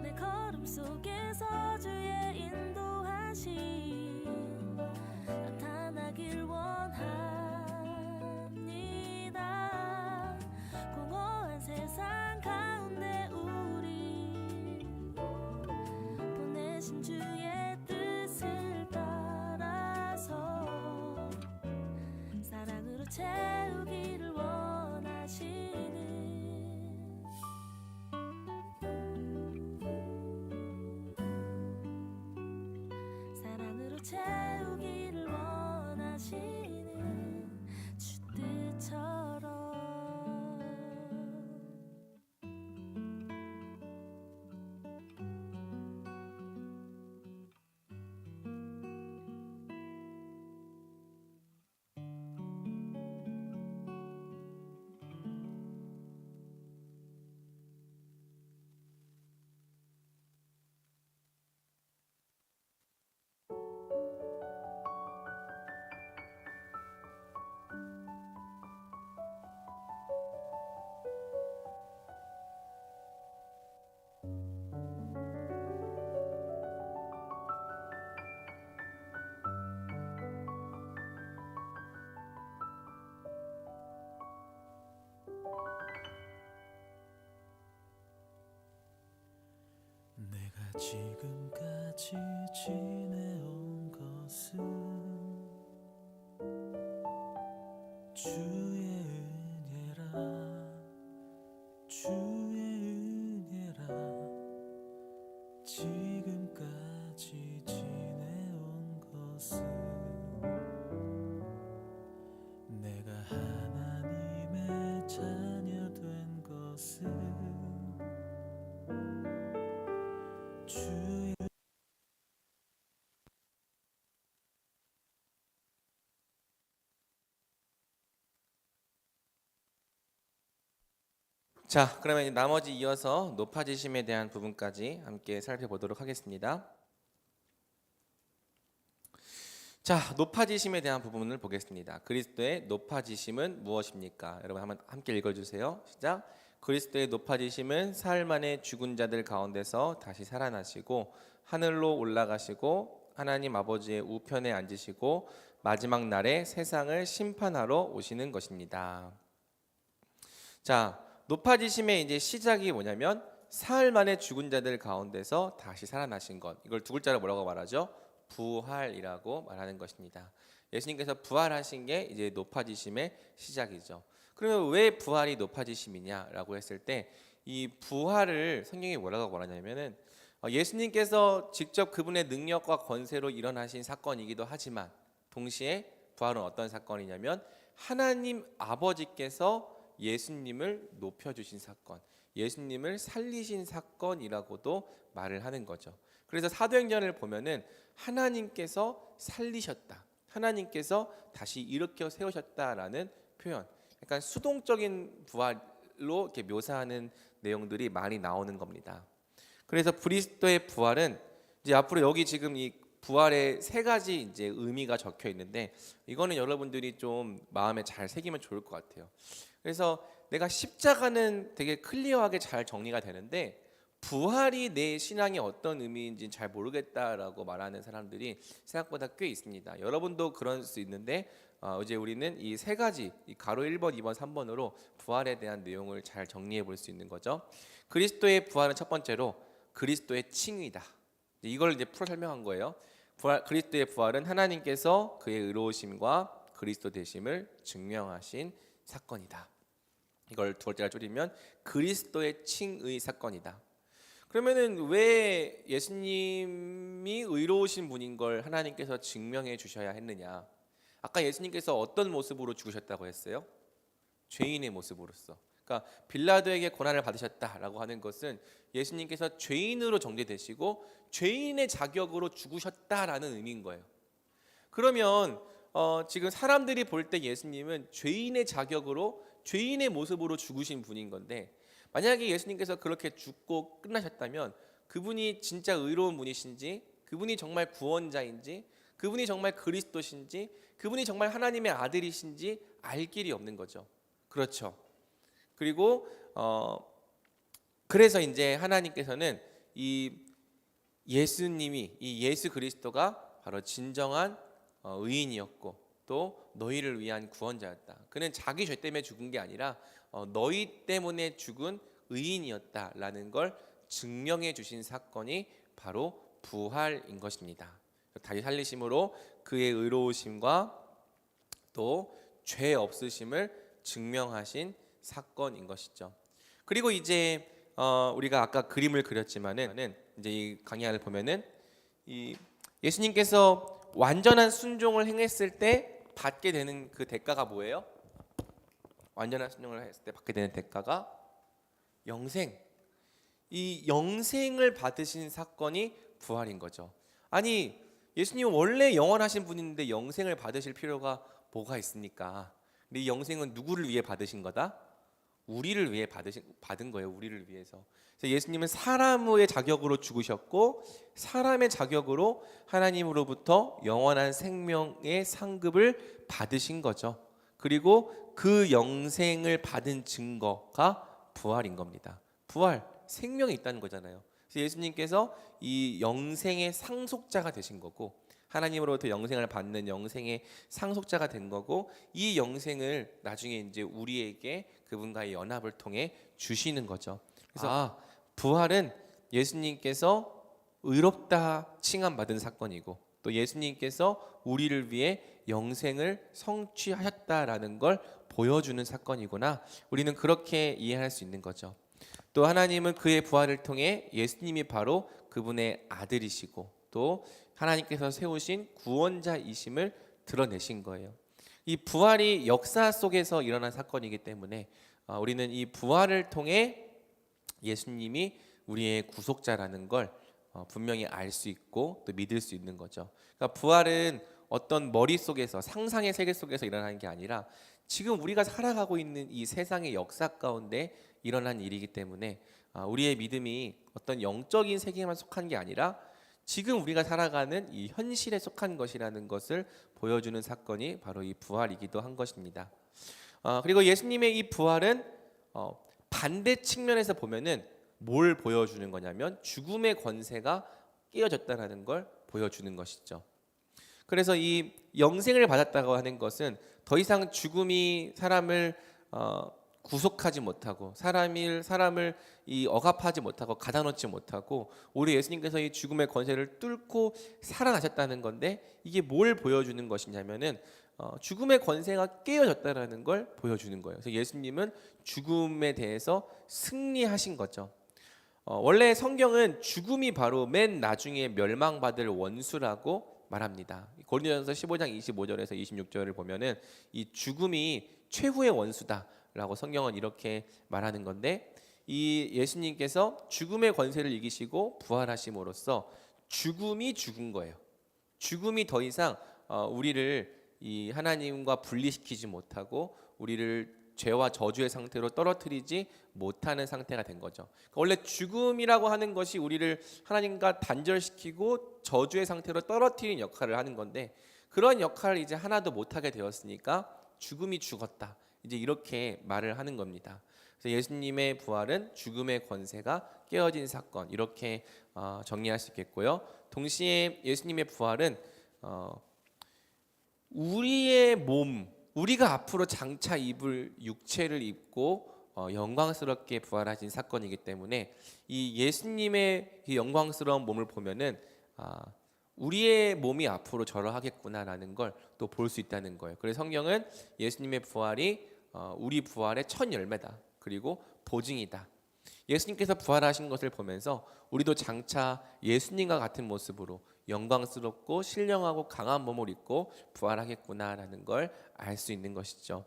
내 걸음 속에서 주의 인도하심 나타나길 원합니다. 공허한 세상 가운데 우리 보내신 주의 뜻을 따라서 사랑으로 채우기를 원하시는 사랑으로 채우기를 원하시는 주 뜻처럼. 지금까지 지내온 것은 주의 은혜라 주의 은혜라 지금까지 지내온 것은 내가 하나님의 자녀 된 것은 주의 자, 그러면 이제 나머지 이어서 높아지심에 대한 부분까지 함께 살펴보도록 하겠습니다. 자, 높아지심에 대한 부분을 보겠습니다. 그리스도의 높아지심은 무엇입니까? 여러분 한번 함께 읽어주세요. 시작. 그리스도의 높아지심은 사흘 만에 죽은 자들 가운데서 다시 살아나시고 하늘로 올라가시고 하나님 아버지의 우편에 앉으시고 마지막 날에 세상을 심판하러 오시는 것입니다. 자, 높아지심의 이제 시작이 뭐냐면 사흘 만에 죽은 자들 가운데서 다시 살아나신 것. 이걸 두 글자로 뭐라고 말하죠? 부활이라고 말하는 것입니다. 예수님께서 부활하신 게 이제 높아지심의 시작이죠. 그러면 왜 부활이 높아지심이냐라고 했을 때 이 부활을 성경이 뭐라고 말하냐면은 예수님께서 직접 그분의 능력과 권세로 일어나신 사건이기도 하지만 동시에 부활은 어떤 사건이냐면 하나님 아버지께서 예수님을 높여주신 사건, 예수님을 살리신 사건이라고도 말을 하는 거죠. 그래서 사도행전을 보면은 하나님께서 살리셨다, 하나님께서 다시 일으켜 세우셨다라는 표현, 약간 수동적인 부활로 이렇게 묘사하는 내용들이 많이 나오는 겁니다. 그래서 그리스도의 부활은 이제 앞으로 여기 지금 이 부활의 세 가지 이제 의미가 적혀 있는데 이거는 여러분들이 좀 마음에 잘 새기면 좋을 것 같아요. 그래서 내가 십자가는 되게 클리어하게 잘 정리가 되는데 부활이 내 신앙에 어떤 의미인지 잘 모르겠다라고 말하는 사람들이 생각보다 꽤 있습니다. 여러분도 그럴 수 있는데 이제 우리는 이 세 가지, 이 가로 1번, 2번, 3번으로 부활에 대한 내용을 잘 정리해 볼 수 있는 거죠. 그리스도의 부활은 첫 번째로 그리스도의 칭의다. 이걸 이제 풀어 설명한 거예요. 그리스도의 부활은 하나님께서 그의 의로우심과 그리스도 되심을 증명하신 사건이다. 이걸 두 번째로 줄이면 그리스도의 칭의 사건이다. 그러면은 왜 예수님이 의로우신 분인 걸 하나님께서 증명해 주셔야 했느냐? 아까 예수님께서 어떤 모습으로 죽으셨다고 했어요? 죄인의 모습으로서. 그러니까 빌라도에게 고난을 받으셨다라고 하는 것은 예수님께서 죄인으로 정죄되시고 죄인의 자격으로 죽으셨다라는 의미인 거예요. 그러면 지금 사람들이 볼 때 예수님은 죄인의 자격으로 죄인의 모습으로 죽으신 분인 건데 만약에 예수님께서 그렇게 죽고 끝나셨다면 그분이 진짜 의로운 분이신지, 그분이 정말 구원자인지, 그분이 정말 그리스도신지, 그분이 정말 하나님의 아들이신지 알 길이 없는 거죠. 그렇죠. 그리고 그래서 이제 하나님께서는 이 예수님이, 이 예수 그리스도가 바로 진정한 의인이었고 또 너희를 위한 구원자였다. 그는 자기 죄 때문에 죽은 게 아니라 너희 때문에 죽은 의인이었다라는 걸 증명해 주신 사건이 바로 부활인 것입니다. 다시 살리심으로 그의 의로우심과 또 죄 없으심을 증명하신 사건인 것이죠. 그리고 이제 우리가 아까 그림을 그렸지만은 이제 이 강의를 보면은 이 예수님께서 완전한 순종을 행했을 때 받게 되는 그 대가가 뭐예요? 완전한 순종을 했을 때 받게 되는 대가가 영생. 이 영생을 받으신 사건이 부활인 거죠. 아니 예수님 원래 영원하신 분인데 영생을 받으실 필요가 뭐가 있습니까? 근데 이 영생은 누구를 위해 받으신 거다? 우리를 위해 받은 거예요. 우리를 위해서. 그래서 예수님은 사람의 자격으로 죽으셨고 사람의 자격으로 하나님으로부터 영원한 생명의 상급을 받으신 거죠. 그리고 그 영생을 받은 증거가 부활인 겁니다. 부활, 생명이 있다는 거잖아요. 그래서 예수님께서 이 영생의 상속자가 되신 거고 하나님으로부터 영생을 받는 영생의 상속자가 된 거고 이 영생을 나중에 이제 우리에게 그분과의 연합을 통해 주시는 거죠. 그래서 부활은 예수님께서 의롭다 칭함받은 사건이고 또 예수님께서 우리를 위해 영생을 성취하셨다라는 걸 보여주는 사건이구나. 우리는 그렇게 이해할 수 있는 거죠. 또 하나님은 그의 부활을 통해 예수님이 바로 그분의 아들이시고 또 하나님께서 세우신 구원자이심을 드러내신 거예요. 이 부활이 역사 속에서 일어난 사건이기 때문에 우리는 이 부활을 통해 예수님이 우리의 구속자라는 걸 분명히 알 수 있고 또 믿을 수 있는 거죠. 그러니까 부활은 어떤 머릿속에서 상상의 세계 속에서 일어나는 게 아니라 지금 우리가 살아가고 있는 이 세상의 역사 가운데 일어난 일이기 때문에 우리의 믿음이 어떤 영적인 세계에만 속한 게 아니라 지금 우리가 살아가는 이 현실에 속한 것이라는 것을 보여주는 사건이 바로 이 부활이기도 한 것입니다. 그리고 예수님의 이 부활은 반대 측면에서 보면은 뭘 보여주는 거냐면 죽음의 권세가 깨어졌다라는 걸 보여주는 것이죠. 그래서 이 영생을 받았다고 하는 것은 더 이상 죽음이 사람을 구속하지 못하고 사람을 이 억압하지 못하고 가다놓지 못하고 오히려 예수님께서 이 죽음의 권세를 뚫고 살아나셨다는 건데 이게 뭘 보여주는 것이냐면은 죽음의 권세가 깨어졌다라는 걸 보여주는 거예요. 그래서 예수님은 죽음에 대해서 승리하신 거죠. 원래 성경은 죽음이 바로 맨 나중에 멸망받을 원수라고 말합니다. 고린도전서 15장 25절에서 26절을 보면은 이 죽음이 최후의 원수다라고 성경은 이렇게 말하는 건데 이 예수님께서 죽음의 권세를 이기시고 부활하심으로써 죽음이 죽은 거예요. 죽음이 더 이상 우리를 이 하나님과 분리시키지 못하고 우리를 죄와 저주의 상태로 떨어뜨리지 못하는 상태가 된 거죠. 원래 죽음이라고 하는 것이 우리를 하나님과 단절시키고 저주의 상태로 떨어뜨리는 역할을 하는 건데 그런 역할을 이제 하나도 못하게 되었으니까 죽음이 죽었다. 이제 이렇게 말을 하는 겁니다. 그래서 예수님의 부활은 죽음의 권세가 깨어진 사건 이렇게 정리할 수 있겠고요. 동시에 예수님의 부활은 우리의 몸 우리가 앞으로 장차 입을 육체를 입고 영광스럽게 부활하신 사건이기 때문에 이 예수님의 이 영광스러운 몸을 보면은 우리의 몸이 앞으로 저러하겠구나라는 걸 또 볼 수 있다는 거예요. 그래서 성경은 예수님의 부활이 우리 부활의 첫 열매다. 그리고 보증이다. 예수님께서 부활하신 것을 보면서 우리도 장차 예수님과 같은 모습으로 영광스럽고 신령하고 강한 몸을 입고 부활하겠구나라는 걸 알 수 있는 것이죠.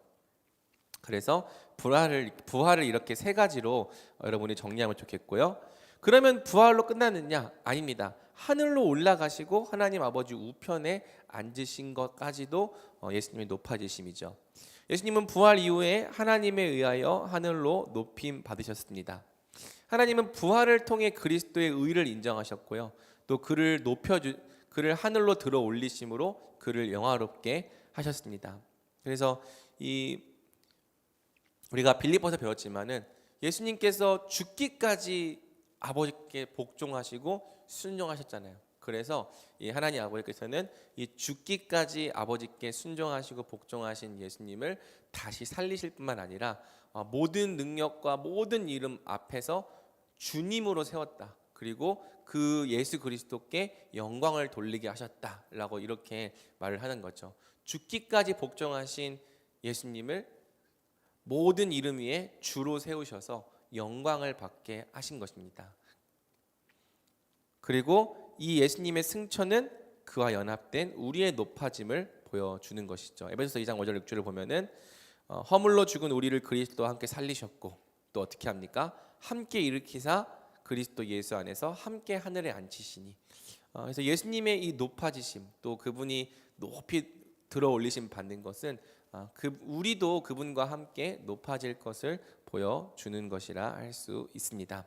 그래서 부활을 이렇게 세 가지로 여러분이 정리하면 좋겠고요. 그러면 부활로 끝나느냐? 아닙니다. 하늘로 올라가시고 하나님 아버지 우편에 앉으신 것까지도 예수님의 높아지심이죠. 예수님은 부활 이후에 하나님에 의하여 하늘로 높임 받으셨습니다. 하나님은 부활을 통해 그리스도의 의를 인정하셨고요. 또 그를 하늘로 들어 올리심으로 그를 영화롭게 하셨습니다. 그래서 우리가 빌립보서 배웠지만은 예수님께서 죽기까지 아버지께 복종하시고 순종하셨잖아요. 그래서 이 하나님 아버지께서는 이 죽기까지 아버지께 순종하시고 복종하신 예수님을 다시 살리실 뿐만 아니라 모든 능력과 모든 이름 앞에서 주님으로 세웠다. 그리고 그 예수 그리스도께 영광을 돌리게 하셨다라고 이렇게 말을 하는 거죠. 죽기까지 복종하신 예수님을 모든 이름 위에 주로 세우셔서 영광을 받게 하신 것입니다. 그리고 이 예수님의 승천은 그와 연합된 우리의 높아짐을 보여주는 것이죠. 에베소서 2장 5절 6절을 보면은 허물로 죽은 우리를 그리스도와 함께 살리셨고 또 어떻게 합니까? 함께 일으키사 그리스도 예수 안에서 함께 하늘에 앉히시니. 그래서 예수님의 이 높아지심 또 그분이 높이 들어 올리심 받는 것은 우리도 그분과 함께 높아질 것을 보여주는 것이라 할 수 있습니다.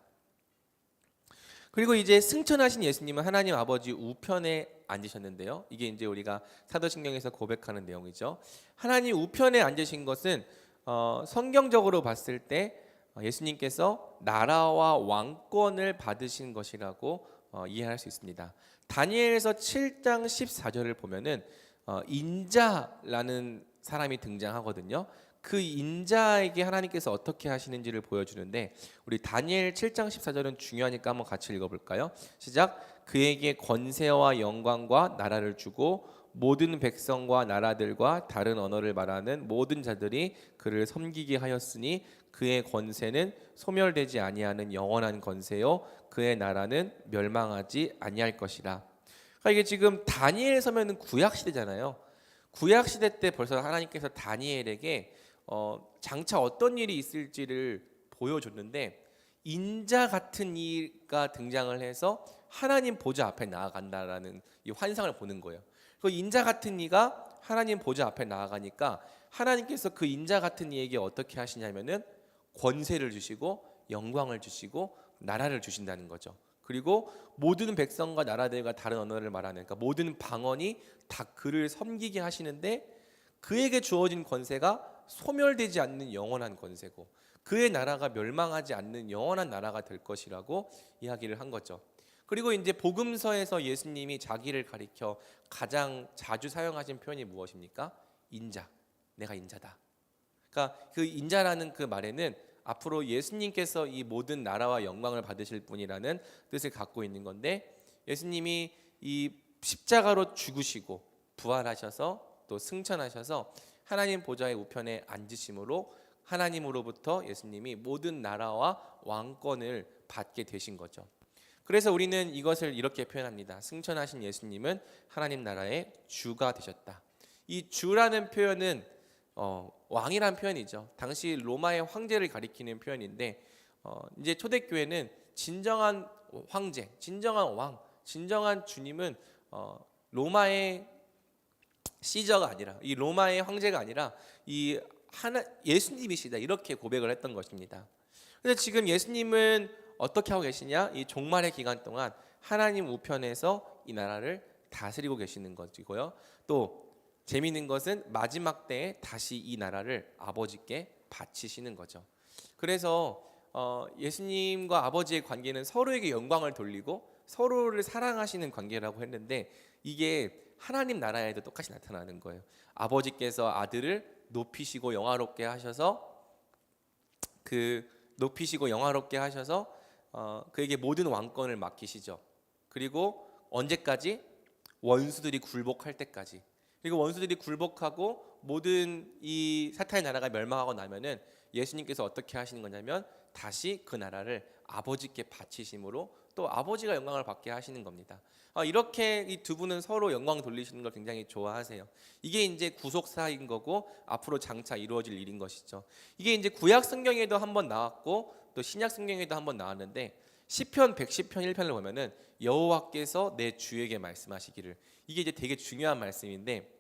그리고 이제 승천하신 예수님은 하나님 아버지 우편에 앉으셨는데요. 이게 이제 우리가 사도신경에서 고백하는 내용이죠. 하나님 우편에 앉으신 것은 성경적으로 봤을 때 예수님께서 나라와 왕권을 받으신 것이라고 이해할 수 있습니다. 다니엘서 7장 14절을 보면은 인자라는 사람이 등장하거든요. 그 인자에게 하나님께서 어떻게 하시는지를 보여주는데 우리 다니엘 7장 14절은 중요하니까 한번 같이 읽어볼까요? 시작. 그에게 권세와 영광과 나라를 주고 모든 백성과 나라들과 다른 언어를 말하는 모든 자들이 그를 섬기게 하였으니 그의 권세는 소멸되지 아니하는 영원한 권세요 그의 나라는 멸망하지 아니할 것이라. 그러니까 이게 지금 다니엘 서면은 구약 시대잖아요. 구약 시대 때 벌써 하나님께서 다니엘에게 장차 어떤 일이 있을지를 보여줬는데 인자 같은 이가 등장을 해서 하나님 보좌 앞에 나아간다라는 이 환상을 보는 거예요. 그 인자 같은 이가 하나님 보좌 앞에 나아가니까 하나님께서 그 인자 같은 이에게 어떻게 하시냐면은 권세를 주시고 영광을 주시고 나라를 주신다는 거죠. 그리고 모든 백성과 나라들과 다른 언어를 말하는, 그러니까 모든 방언이 다 그를 섬기게 하시는데 그에게 주어진 권세가 소멸되지 않는 영원한 권세고 그의 나라가 멸망하지 않는 영원한 나라가 될 것이라고 이야기를 한 거죠. 그리고 이제 복음서에서 예수님이 자기를 가리켜 가장 자주 사용하신 표현이 무엇입니까? 인자. 내가 인자다. 그러니까 그 인자라는 그 말에는 앞으로 예수님께서 이 모든 나라와 영광을 받으실 분이라는 뜻을 갖고 있는 건데, 예수님이 이 십자가로 죽으시고 부활하셔서 또 승천하셔서 하나님 보좌의 우편에 앉으심으로 하나님으로부터 예수님이 모든 나라와 왕권을 받게 되신 거죠. 그래서 우리는 이것을 이렇게 표현합니다. 승천하신 예수님은 하나님 나라의 주가 되셨다. 이 주라는 표현은 왕이란 표현이죠. 당시 로마의 황제를 가리키는 표현인데 이제 초대교회는 진정한 황제, 진정한 왕, 진정한 주님은 로마의 시저가 아니라, 이 로마의 황제가 아니라 이 예수님이시다, 이렇게 고백을 했던 것입니다. 그래서 지금 예수님은 어떻게 하고 계시냐? 이 종말의 기간 동안 하나님 우편에서 이 나라를 다스리고 계시는 것이고요. 또 재미있는 것은 마지막 때에 다시 이 나라를 아버지께 바치시는 거죠. 그래서 예수님과 아버지의 관계는 서로에게 영광을 돌리고 서로를 사랑하시는 관계라고 했는데, 이게 하나님 나라에도 똑같이 나타나는 거예요. 아버지께서 아들을 높이시고 영화롭게 하셔서 그에게 모든 왕권을 맡기시죠. 그리고 언제까지? 원수들이 굴복할 때까지. 그리고 원수들이 굴복하고 모든 이 사탄의 나라가 멸망하고 나면은 예수님께서 어떻게 하시는 거냐면 다시 그 나라를 아버지께 바치심으로 또 아버지가 영광을 받게 하시는 겁니다. 이렇게 이 두 분은 서로 영광 돌리시는 걸 굉장히 좋아하세요. 이게 이제 구속사인 거고 앞으로 장차 이루어질 일인 것이죠. 이게 이제 구약 성경에도 한번 나왔고 또 신약 성경에도 한번 나왔는데, 시편 110편 1편을 보면은 여호와께서 내 주에게 말씀하시기를, 이게 이제 되게 중요한 말씀인데,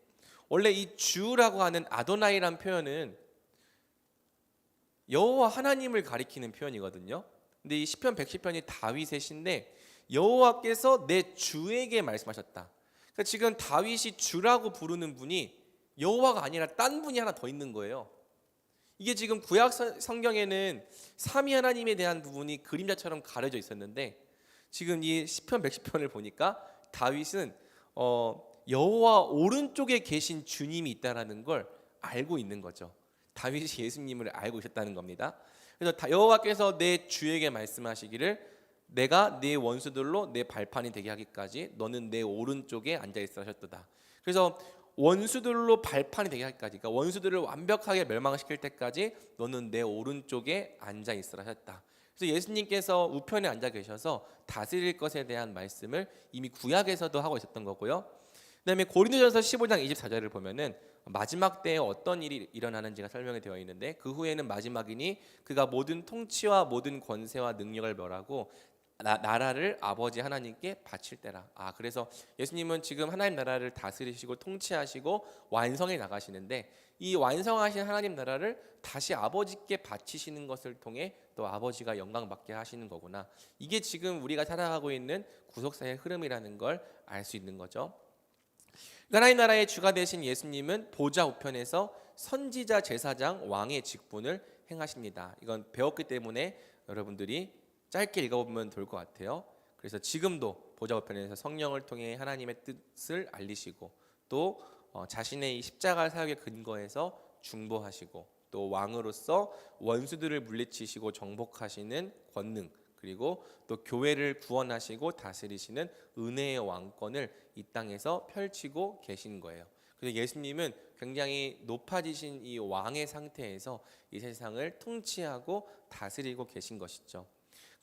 원래 이 주라고 하는 아도나이란 표현은 여호와 하나님을 가리키는 표현이거든요. 근데 이 시편 110편이 다윗의 시인데 여호와께서 내 주에게 말씀하셨다. 그러니까 지금 다윗이 주라고 부르는 분이 여호와가 아니라 딴 분이 하나 더 있는 거예요. 이게 지금 구약 성경에는 삼위 하나님에 대한 부분이 그림자처럼 가려져 있었는데, 지금 이 시편 110편을 보니까 다윗은 여호와 오른쪽에 계신 주님이 있다라는 걸 알고 있는 거죠. 다윗이 예수님을 알고 있었다는 겁니다. 그래서 여호와께서 내 주에게 말씀하시기를, 내가 네 원수들로 내 발판이 되게 하기까지 너는 내 오른쪽에 앉아 있어 하셨도다. 그래서 원수들로 발판이 되게 하기까지, 그러니까 원수들을 완벽하게 멸망시킬 때까지 너는 내 오른쪽에 앉아 있으라 하셨다. 그래서 예수님께서 우편에 앉아 계셔서 다스릴 것에 대한 말씀을 이미 구약에서도 하고 있었던 거고요. 그다음에 고린도전서 15장 24절을 보면은 마지막 때에 어떤 일이 일어나는지가 설명이 되어 있는데, 그 후에는 마지막이니 그가 모든 통치와 모든 권세와 능력을 멸하고 나라를 아버지 하나님께 바칠 때라. 그래서 예수님은 지금 하나님 나라를 다스리시고 통치하시고 완성해 나가시는데, 이 완성하신 하나님 나라를 다시 아버지께 바치시는 것을 통해 또 아버지가 영광 받게 하시는 거구나. 이게 지금 우리가 살아가고 있는 구속사의 흐름이라는 걸 알 수 있는 거죠. 하나님 나라의 주가 되신 예수님은 보좌 우편에서 선지자, 제사장, 왕의 직분을 행하십니다. 이건 배웠기 때문에 여러분들이 짧게 읽어보면 좋을 것 같아요. 그래서 지금도 보좌 우편에서 성령을 통해 하나님의 뜻을 알리시고 또 자신의 이 십자가 사역의 근거에서 중보하시고 또 왕으로서 원수들을 물리치시고 정복하시는 권능, 그리고 또 교회를 구원하시고 다스리시는 은혜의 왕권을 이 땅에서 펼치고 계신 거예요. 그래서 예수님은 굉장히 높아지신 이 왕의 상태에서 이 세상을 통치하고 다스리고 계신 것이죠.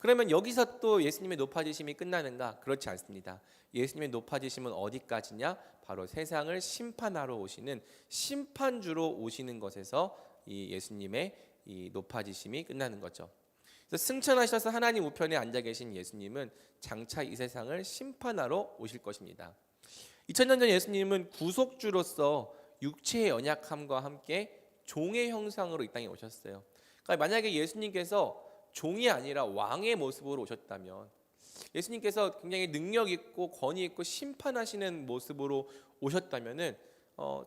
그러면 여기서 또 예수님의 높아지심이 끝나는가? 그렇지 않습니다. 예수님의 높아지심은 어디까지냐? 바로 세상을 심판하러 오시는 심판주로 오시는 것에서 이 예수님의 이 높아지심이 끝나는 거죠. 그래서 승천하셔서 하나님 우편에 앉아 계신 예수님은 장차 이 세상을 심판하러 오실 것입니다. 2000년 전 예수님은 구속주로서 육체의 연약함과 함께 종의 형상으로 이 땅에 오셨어요. 그러니까 만약에 예수님께서 종이 아니라 왕의 모습으로 오셨다면, 예수님께서 굉장히 능력 있고 권위 있고 심판하시는 모습으로 오셨다면은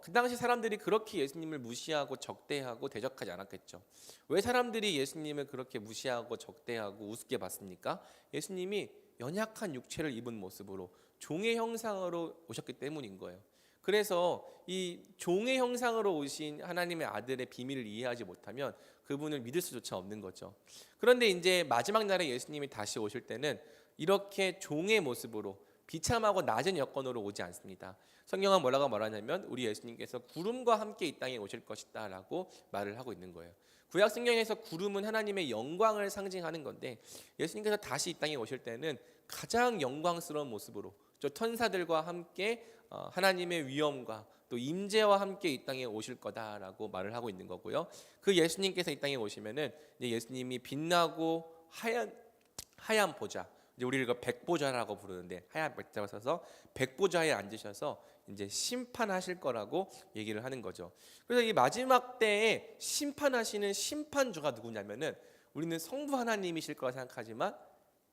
그 당시 사람들이 그렇게 예수님을 무시하고 적대하고 대적하지 않았겠죠. 왜 사람들이 예수님을 그렇게 무시하고 적대하고 우습게 봤습니까? 예수님이 연약한 육체를 입은 모습으로 종의 형상으로 오셨기 때문인 거예요. 그래서 이 종의 형상으로 오신 하나님의 아들의 비밀을 이해하지 못하면 그분을 믿을 수조차 없는 거죠. 그런데 이제 마지막 날에 예수님이 다시 오실 때는 이렇게 종의 모습으로 비참하고 낮은 여건으로 오지 않습니다. 성경은 뭐라고 말하냐면 우리 예수님께서 구름과 함께 이 땅에 오실 것이다 라고 말을 하고 있는 거예요. 구약 성경에서 구름은 하나님의 영광을 상징하는 건데, 예수님께서 다시 이 땅에 오실 때는 가장 영광스러운 모습으로 저 천사들과 함께 하나님의 위엄과 또 임재와 함께 이 땅에 오실 거다라고 말을 하고 있는 거고요. 그 예수님께서 이 땅에 오시면은 이제 예수님이 빛나고 하얀 보좌, 이제 우리가 백보좌라고 부르는데 하얀 백자가 서서 백보좌에 앉으셔서 이제 심판하실 거라고 얘기를 하는 거죠. 그래서 이 마지막 때에 심판하시는 심판주가 누구냐면은 우리는 성부 하나님이실 거라 생각하지만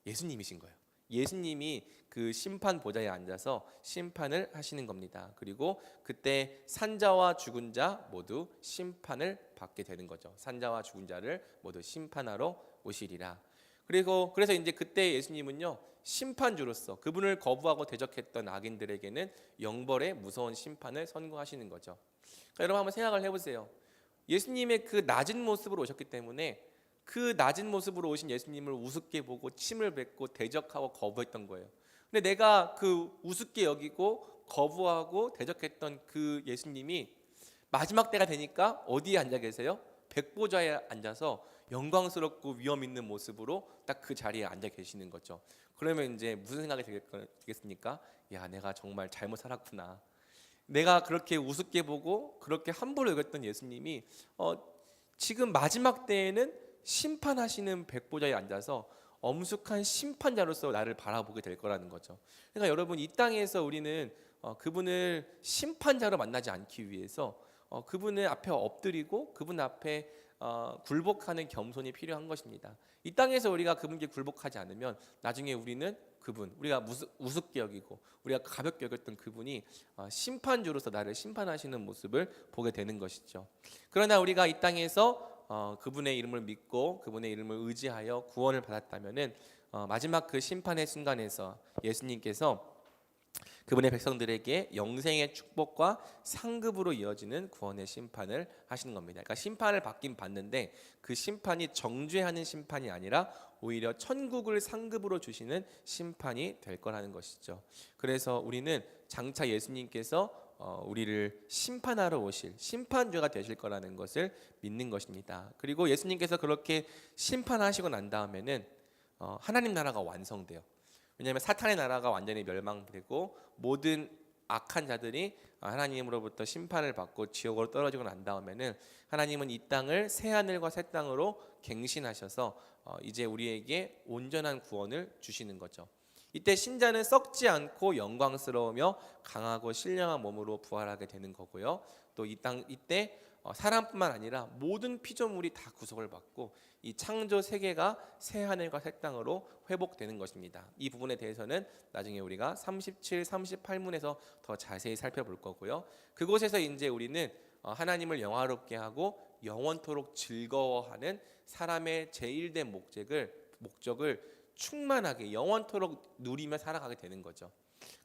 예수님이신 거예요. 예수님이 그 심판 보좌에 앉아서 심판을 하시는 겁니다. 그리고 그때 산자와 죽은 자 모두 심판을 받게 되는 거죠. 산자와 죽은 자를 모두 심판하러 오시리라. 그래서 이제 그때 예수님은요, 심판주로서 그분을 거부하고 대적했던 악인들에게는 영벌의 무서운 심판을 선고하시는 거죠. 그러니까 여러분 한번 생각을 해보세요. 예수님의 그 낮은 모습으로 오셨기 때문에 그 낮은 모습으로 오신 예수님을 우습게 보고 침을 뱉고 대적하고 거부했던 거예요. 근데 내가 그 우습게 여기고 거부하고 대적했던 그 예수님이 마지막 때가 되니까 어디에 앉아 계세요? 백보좌에 앉아서 영광스럽고 위엄 있는 모습으로 딱 그 자리에 앉아 계시는 거죠. 그러면 이제 무슨 생각이 들겠습니까? 야, 내가 정말 잘못 살았구나. 내가 그렇게 우습게 보고 그렇게 함부로 여겼던 예수님이 지금 마지막 때에는 심판하시는 백보좌에 앉아서 엄숙한 심판자로서 나를 바라보게 될 거라는 거죠. 그러니까 여러분, 이 땅에서 우리는 그분을 심판자로 만나지 않기 위해서 그분의 앞에 엎드리고 그분 앞에 굴복하는 겸손이 필요한 것입니다. 이 땅에서 우리가 그분께 굴복하지 않으면 나중에 우리는 우리가 우습게 여기고 우리가 가볍게 여겼던 그분이 심판주로서 나를 심판하시는 모습을 보게 되는 것이죠. 그러나 우리가 이 땅에서 그분의 이름을 믿고 그분의 이름을 의지하여 구원을 받았다면은 마지막 그 심판의 순간에서 예수님께서 그분의 백성들에게 영생의 축복과 상급으로 이어지는 구원의 심판을 하시는 겁니다. 그러니까 심판을 받긴 받는데 그 심판이 정죄하는 심판이 아니라 오히려 천국을 상급으로 주시는 심판이 될 거라는 것이죠. 그래서 우리는 장차 예수님께서 우리를 심판하러 오실 심판주가 되실 거라는 것을 믿는 것입니다. 그리고 예수님께서 그렇게 심판하시고 난 다음에는 하나님 나라가 완성돼요. 왜냐하면 사탄의 나라가 완전히 멸망되고 모든 악한 자들이 하나님으로부터 심판을 받고 지옥으로 떨어지고 난 다음에는 하나님은 이 땅을 새 하늘과 새 땅으로 갱신하셔서 이제 우리에게 온전한 구원을 주시는 거죠. 이때 신자는 썩지 않고 영광스러우며 강하고 신령한 몸으로 부활하게 되는 거고요. 또 이때 사람뿐만 아니라 모든 피조물이 다 구속을 받고 이 창조 세계가 새 하늘과 새 땅으로 회복되는 것입니다. 이 부분에 대해서는 나중에 우리가 37, 38문에서 더 자세히 살펴볼 거고요. 그곳에서 이제 우리는 하나님을 영화롭게 하고 영원토록 즐거워하는 사람의 제일된 목적을 충만하게 영원토록 누리며 살아가게 되는 거죠.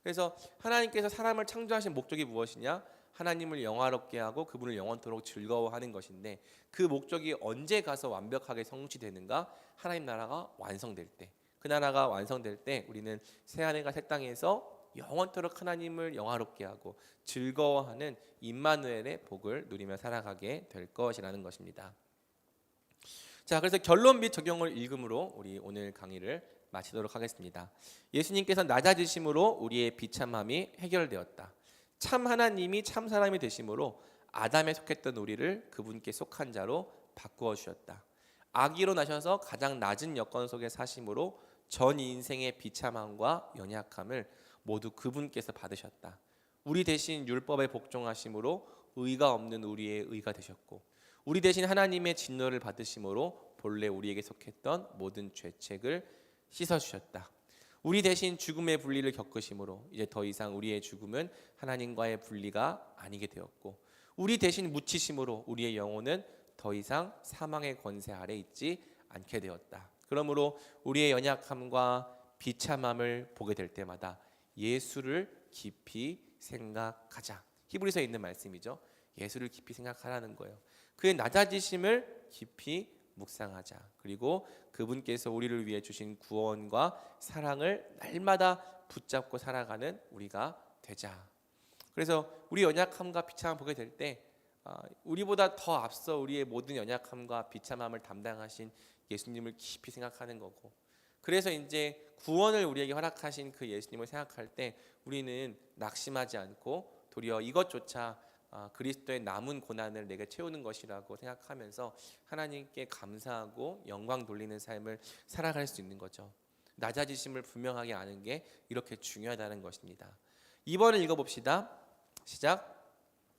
그래서 하나님께서 사람을 창조하신 목적이 무엇이냐? 하나님을 영화롭게 하고 그분을 영원토록 즐거워하는 것인데, 그 목적이 언제 가서 완벽하게 성취되는가? 하나님 나라가 완성될 때, 그 나라가 완성될 때 우리는 새하늘과 새 땅에서 영원토록 하나님을 영화롭게 하고 즐거워하는 임마누엘의 복을 누리며 살아가게 될 것이라는 것입니다. 자, 그래서 결론 및 적용을 읽음으로 우리 오늘 강의를 마치도록 하겠습니다. 예수님께서 낮아지심으로 우리의 비참함이 해결되었다. 참 하나님이 참 사람이 되심으로 아담에 속했던 우리를 그분께 속한 자로 바꾸어 주셨다. 아기로 나셔서 가장 낮은 여건 속에 사심으로 전 인생의 비참함과 연약함을 모두 그분께서 받으셨다. 우리 대신 율법에 복종하심으로 의가 없는 우리의 의가 되셨고, 우리 대신 하나님의 진노를 받으심으로 본래 우리에게 속했던 모든 죄책을 씻어주셨다. 우리 대신 죽음의 분리를 겪으심으로 이제 더 이상 우리의 죽음은 하나님과의 분리가 아니게 되었고, 우리 대신 묻히심으로 우리의 영혼은 더 이상 사망의 권세 아래 있지 않게 되었다. 그러므로 우리의 연약함과 비참함을 보게 될 때마다 예수를 깊이 생각하자. 히브리서에 있는 말씀이죠. 예수를 깊이 생각하라는 거예요. 그의 낮아지심을 깊이 묵상하자. 그리고 그분께서 우리를 위해 주신 구원과 사랑을 날마다 붙잡고 살아가는 우리가 되자. 그래서 우리 연약함과 비참함을 보게 될 때 우리보다 더 앞서 우리의 모든 연약함과 비참함을 담당하신 예수님을 깊이 생각하는 거고, 그래서 이제 구원을 우리에게 허락하신 그 예수님을 생각할 때 우리는 낙심하지 않고 도리어 이것조차 그리스도의 남은 고난을 내게 채우는 것이라고 생각하면서 하나님께 감사하고 영광 돌리는 삶을 살아갈 수 있는 거죠. 낮아지심을 분명하게 아는 게 이렇게 중요하다는 것입니다. 2번을 읽어봅시다. 시작.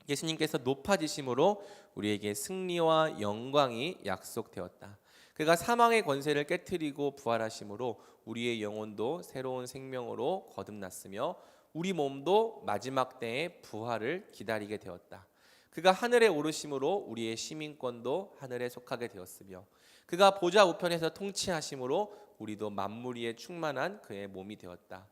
예수님께서 높아지심으로 우리에게 승리와 영광이 약속되었다. 그가 사망의 권세를 깨트리고 부활하심으로 우리의 영혼도 새로운 생명으로 거듭났으며 우리 몸도 마지막 때의 부활을 기다리게 되었다. 그가 하늘에 오르심으로 우리의 시민권도 하늘에 속하게 되었으며 그가 보좌 우편에서 통치하심으로 우리도 만물 위에 충만한 그의 몸이 되었다.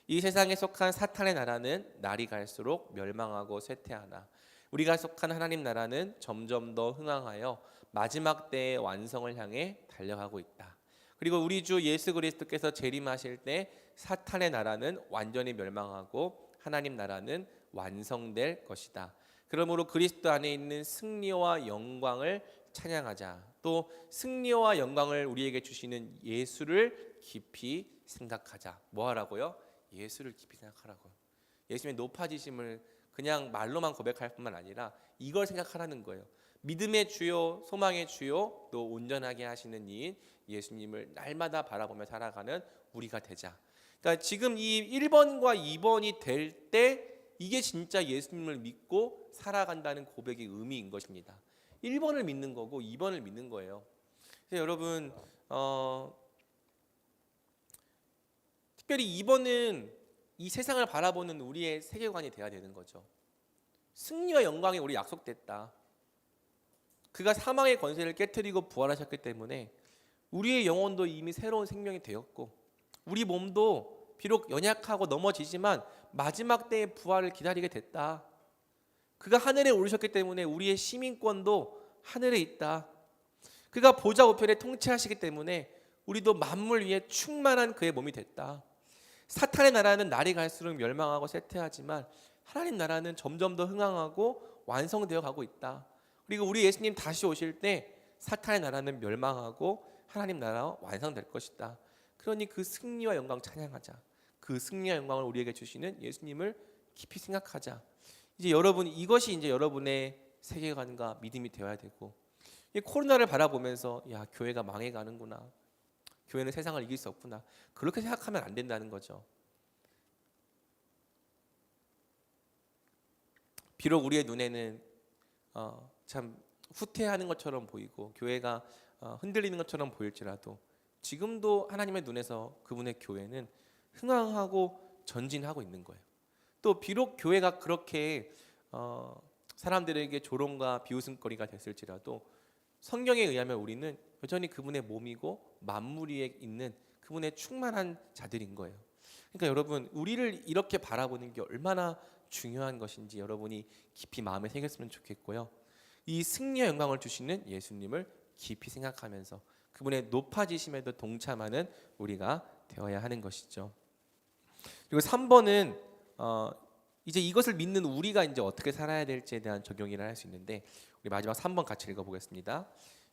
이 세상에 속한 사탄의 나라는 날이 갈수록 멸망하고 쇠퇴하나 우리가 속한 하나님 나라는 점점 더 흥황하여 마지막 때의 완성을 향해 달려가고 있다. 그리고 우리 주 예수 그리스도께서 재림하실 때 사탄의 나라는 완전히 멸망하고 하나님 나라는 완성될 것이다. 그러므로 그리스도 안에 있는 승리와 영광을 찬양하자. 또 승리와 영광을 우리에게 주시는 예수를 깊이 생각하자. 뭐 하라고요? 예수를 깊이 생각하라고요. 예수님의 높아지심을 그냥 말로만 고백할 뿐만 아니라 이걸 생각하라는 거예요. 믿음의 주요, 소망의 주요, 또 온전하게 하시는 이인 예수님을 날마다 바라보며 살아가는 우리가 되자. 그러니까 지금 이 1번과 2번이 될 때 이게 진짜 예수님을 믿고 살아간다는 고백의 의미인 것입니다. 1번을 믿는 거고 2번을 믿는 거예요. 그래서 여러분 특별히 2번은 이 세상을 바라보는 우리의 세계관이 돼야 되는 거죠. 승리와 영광이 우리 약속됐다. 그가 사망의 권세를 깨트리고 부활하셨기 때문에 우리의 영혼도 이미 새로운 생명이 되었고 우리 몸도 비록 연약하고 넘어지지만 마지막 때의 부활을 기다리게 됐다. 그가 하늘에 오르셨기 때문에 우리의 시민권도 하늘에 있다. 그가 보좌 우편에 통치하시기 때문에 우리도 만물 위에 충만한 그의 몸이 됐다. 사탄의 나라는 날이 갈수록 멸망하고 쇠퇴하지만 하나님 나라는 점점 더 흥황하고 완성되어 가고 있다. 그리고 우리 예수님 다시 오실 때 사탄의 나라는 멸망하고 하나님 나라가 완성될 것이다. 그러니 그 승리와 영광 찬양하자. 그 승리와 영광을 우리에게 주시는 예수님을 깊이 생각하자. 이제 여러분 이것이 이제 여러분의 세계관과 믿음이 되어야 되고, 이 코로나를 바라보면서 야 교회가 망해가는구나. 교회는 세상을 이길 수 없구나. 그렇게 생각하면 안 된다는 거죠. 비록 우리의 눈에는 참 후퇴하는 것처럼 보이고 교회가 흔들리는 것처럼 보일지라도 지금도 하나님의 눈에서 그분의 교회는 흥황하고 전진하고 있는 거예요. 또 비록 교회가 그렇게 사람들에게 조롱과 비웃음거리가 됐을지라도 성경에 의하면 우리는 여전히 그분의 몸이고 만물 위에 있는 그분의 충만한 자들인 거예요. 그러니까 여러분 우리를 이렇게 바라보는 게 얼마나 중요한 것인지 여러분이 깊이 마음에 새겼으면 좋겠고요. 이 승리와 영광을 주시는 예수님을 깊이 생각하면서 그분의 높아지심에도 동참하는 우리가 되어야 하는 것이죠. 그리고 3번은 이제 이것을 믿는 우리가 이제 어떻게 살아야 될지에 대한 적용이라 할 수 있는데, 우리 마지막 3번 같이 읽어보겠습니다.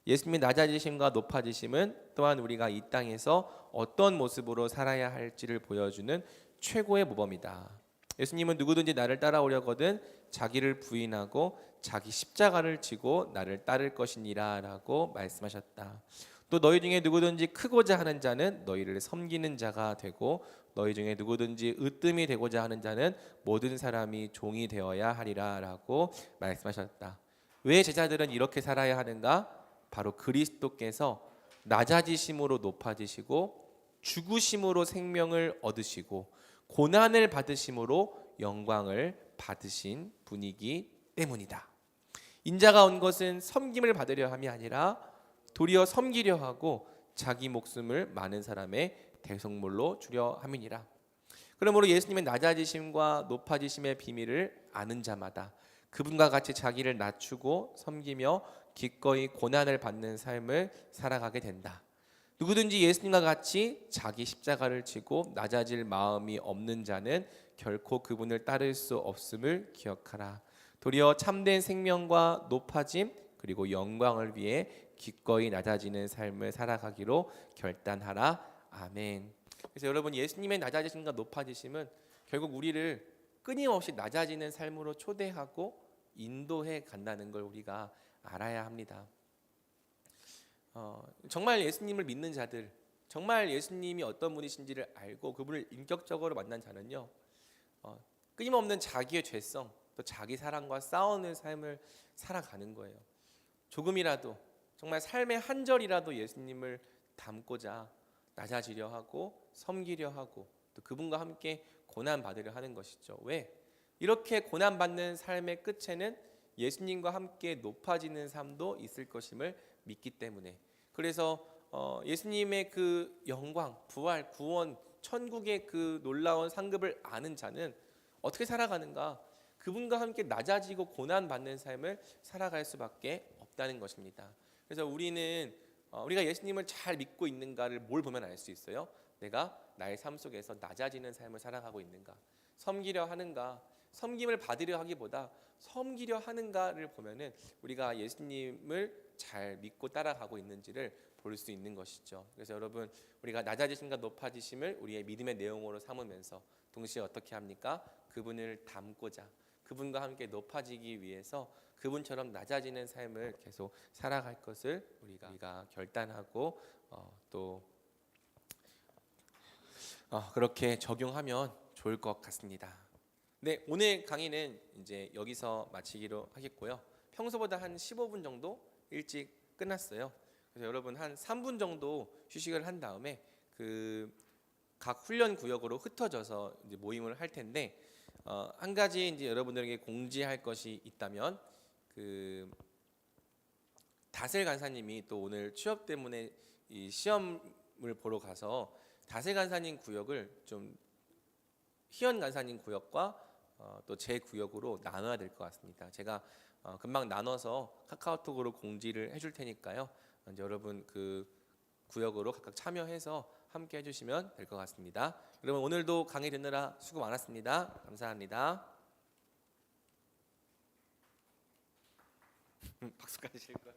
예수님의 낮아지심과 높아지심은 또한 우리가 이 땅에서 어떤 모습으로 살아야 할지를 보여주는 최고의 모범이다. 예수님은 누구든지 나를 따라오려거든 자기를 부인하고 자기 십자가를 지고 나를 따를 것이니라 라고 말씀하셨다. 또 너희 중에 누구든지 크고자 하는 자는 너희를 섬기는 자가 되고 너희 중에 누구든지 으뜸이 되고자 하는 자는 모든 사람이 종이 되어야 하리라 라고 말씀하셨다. 왜 제자들은 이렇게 살아야 하는가? 바로 그리스도께서 낮아지심으로 높아지시고 죽으심으로 생명을 얻으시고 고난을 받으심으로 영광을 받으신 분이기 때문이다. 인자가 온 것은 섬김을 받으려 함이 아니라 도리어 섬기려 하고 자기 목숨을 많은 사람의 대속물로 주려 함이니라. 그러므로 예수님의 낮아지심과 높아지심의 비밀을 아는 자마다 그분과 같이 자기를 낮추고 섬기며 기꺼이 고난을 받는 삶을 살아가게 된다. 누구든지 예수님과 같이 자기 십자가를 지고 낮아질 마음이 없는 자는 결코 그분을 따를 수 없음을 기억하라. 도리어 참된 생명과 높아짐 그리고 영광을 위해 기꺼이 낮아지는 삶을 살아가기로 결단하라. 아멘. 그래서 여러분, 예수님의 낮아지심과 높아지심은 결국 우리를 끊임없이 낮아지는 삶으로 초대하고 인도해 간다는 걸 우리가 알아야 합니다. 정말 예수님을 믿는 자들, 정말 예수님이 어떤 분이신지를 알고 그분을 인격적으로 만난 자는요, 끊임없는 자기의 죄성, 또 자기 사랑과 싸우는 삶을 살아가는 거예요. 조금이라도, 정말 삶의 한 절이라도 예수님을 닮고자 낮아지려 하고 섬기려 하고 또 그분과 함께 고난 받으려 하는 것이죠. 왜? 이렇게 고난 받는 삶의 끝에는 예수님과 함께 높아지는 삶도 있을 것임을 믿기 때문에. 그래서 예수님의 그 영광, 부활, 구원, 천국의 그 놀라운 상급을 아는 자는 어떻게 살아가는가? 그분과 함께 낮아지고 고난 받는 삶을 살아갈 수밖에 없다는 것입니다. 그래서 우리가 예수님을 잘 믿고 있는가를 뭘 보면 알 수 있어요? 내가 나의 삶 속에서 낮아지는 삶을 살아가고 있는가? 섬기려 하는가? 섬김을 받으려 하기보다 섬기려 하는가를 보면은 우리가 예수님을 잘 믿고 따라가고 있는지를 볼 수 있는 것이죠. 그래서 여러분, 우리가 낮아지심과 높아지심을 우리의 믿음의 내용으로 삼으면서 동시에 어떻게 합니까? 그분을 닮고자 그분과 함께 높아지기 위해서 그분처럼 낮아지는 삶을 계속 살아갈 것을 우리가 결단하고 또 그렇게 적용하면 좋을 것 같습니다. 네, 오늘 강의는 이제 여기서 마치기로 하겠고요. 평소보다 한 15분 정도 일찍 끝났어요. 그래서 여러분 한 3분 정도 휴식을 한 다음에 각 훈련 구역으로 흩어져서 이제 모임을 할 텐데 한 가지 이제 여러분들에게 공지할 것이 있다면 다슬 간사님이 또 오늘 취업 때문에 이 시험을 보러 가서 다슬 간사님 구역을 좀 희연 간사님 구역과 또 제 구역으로 나눠야 될 것 같습니다. 제가 금방 나눠서 카카오톡으로 공지를 해줄 테니까요. 이제 여러분 그 구역으로 각각 참여해서 함께 해주시면 될 것 같습니다. 여러분 오늘도 강의 듣느라 수고 많았습니다. 감사합니다. 박수까지 칠 거야.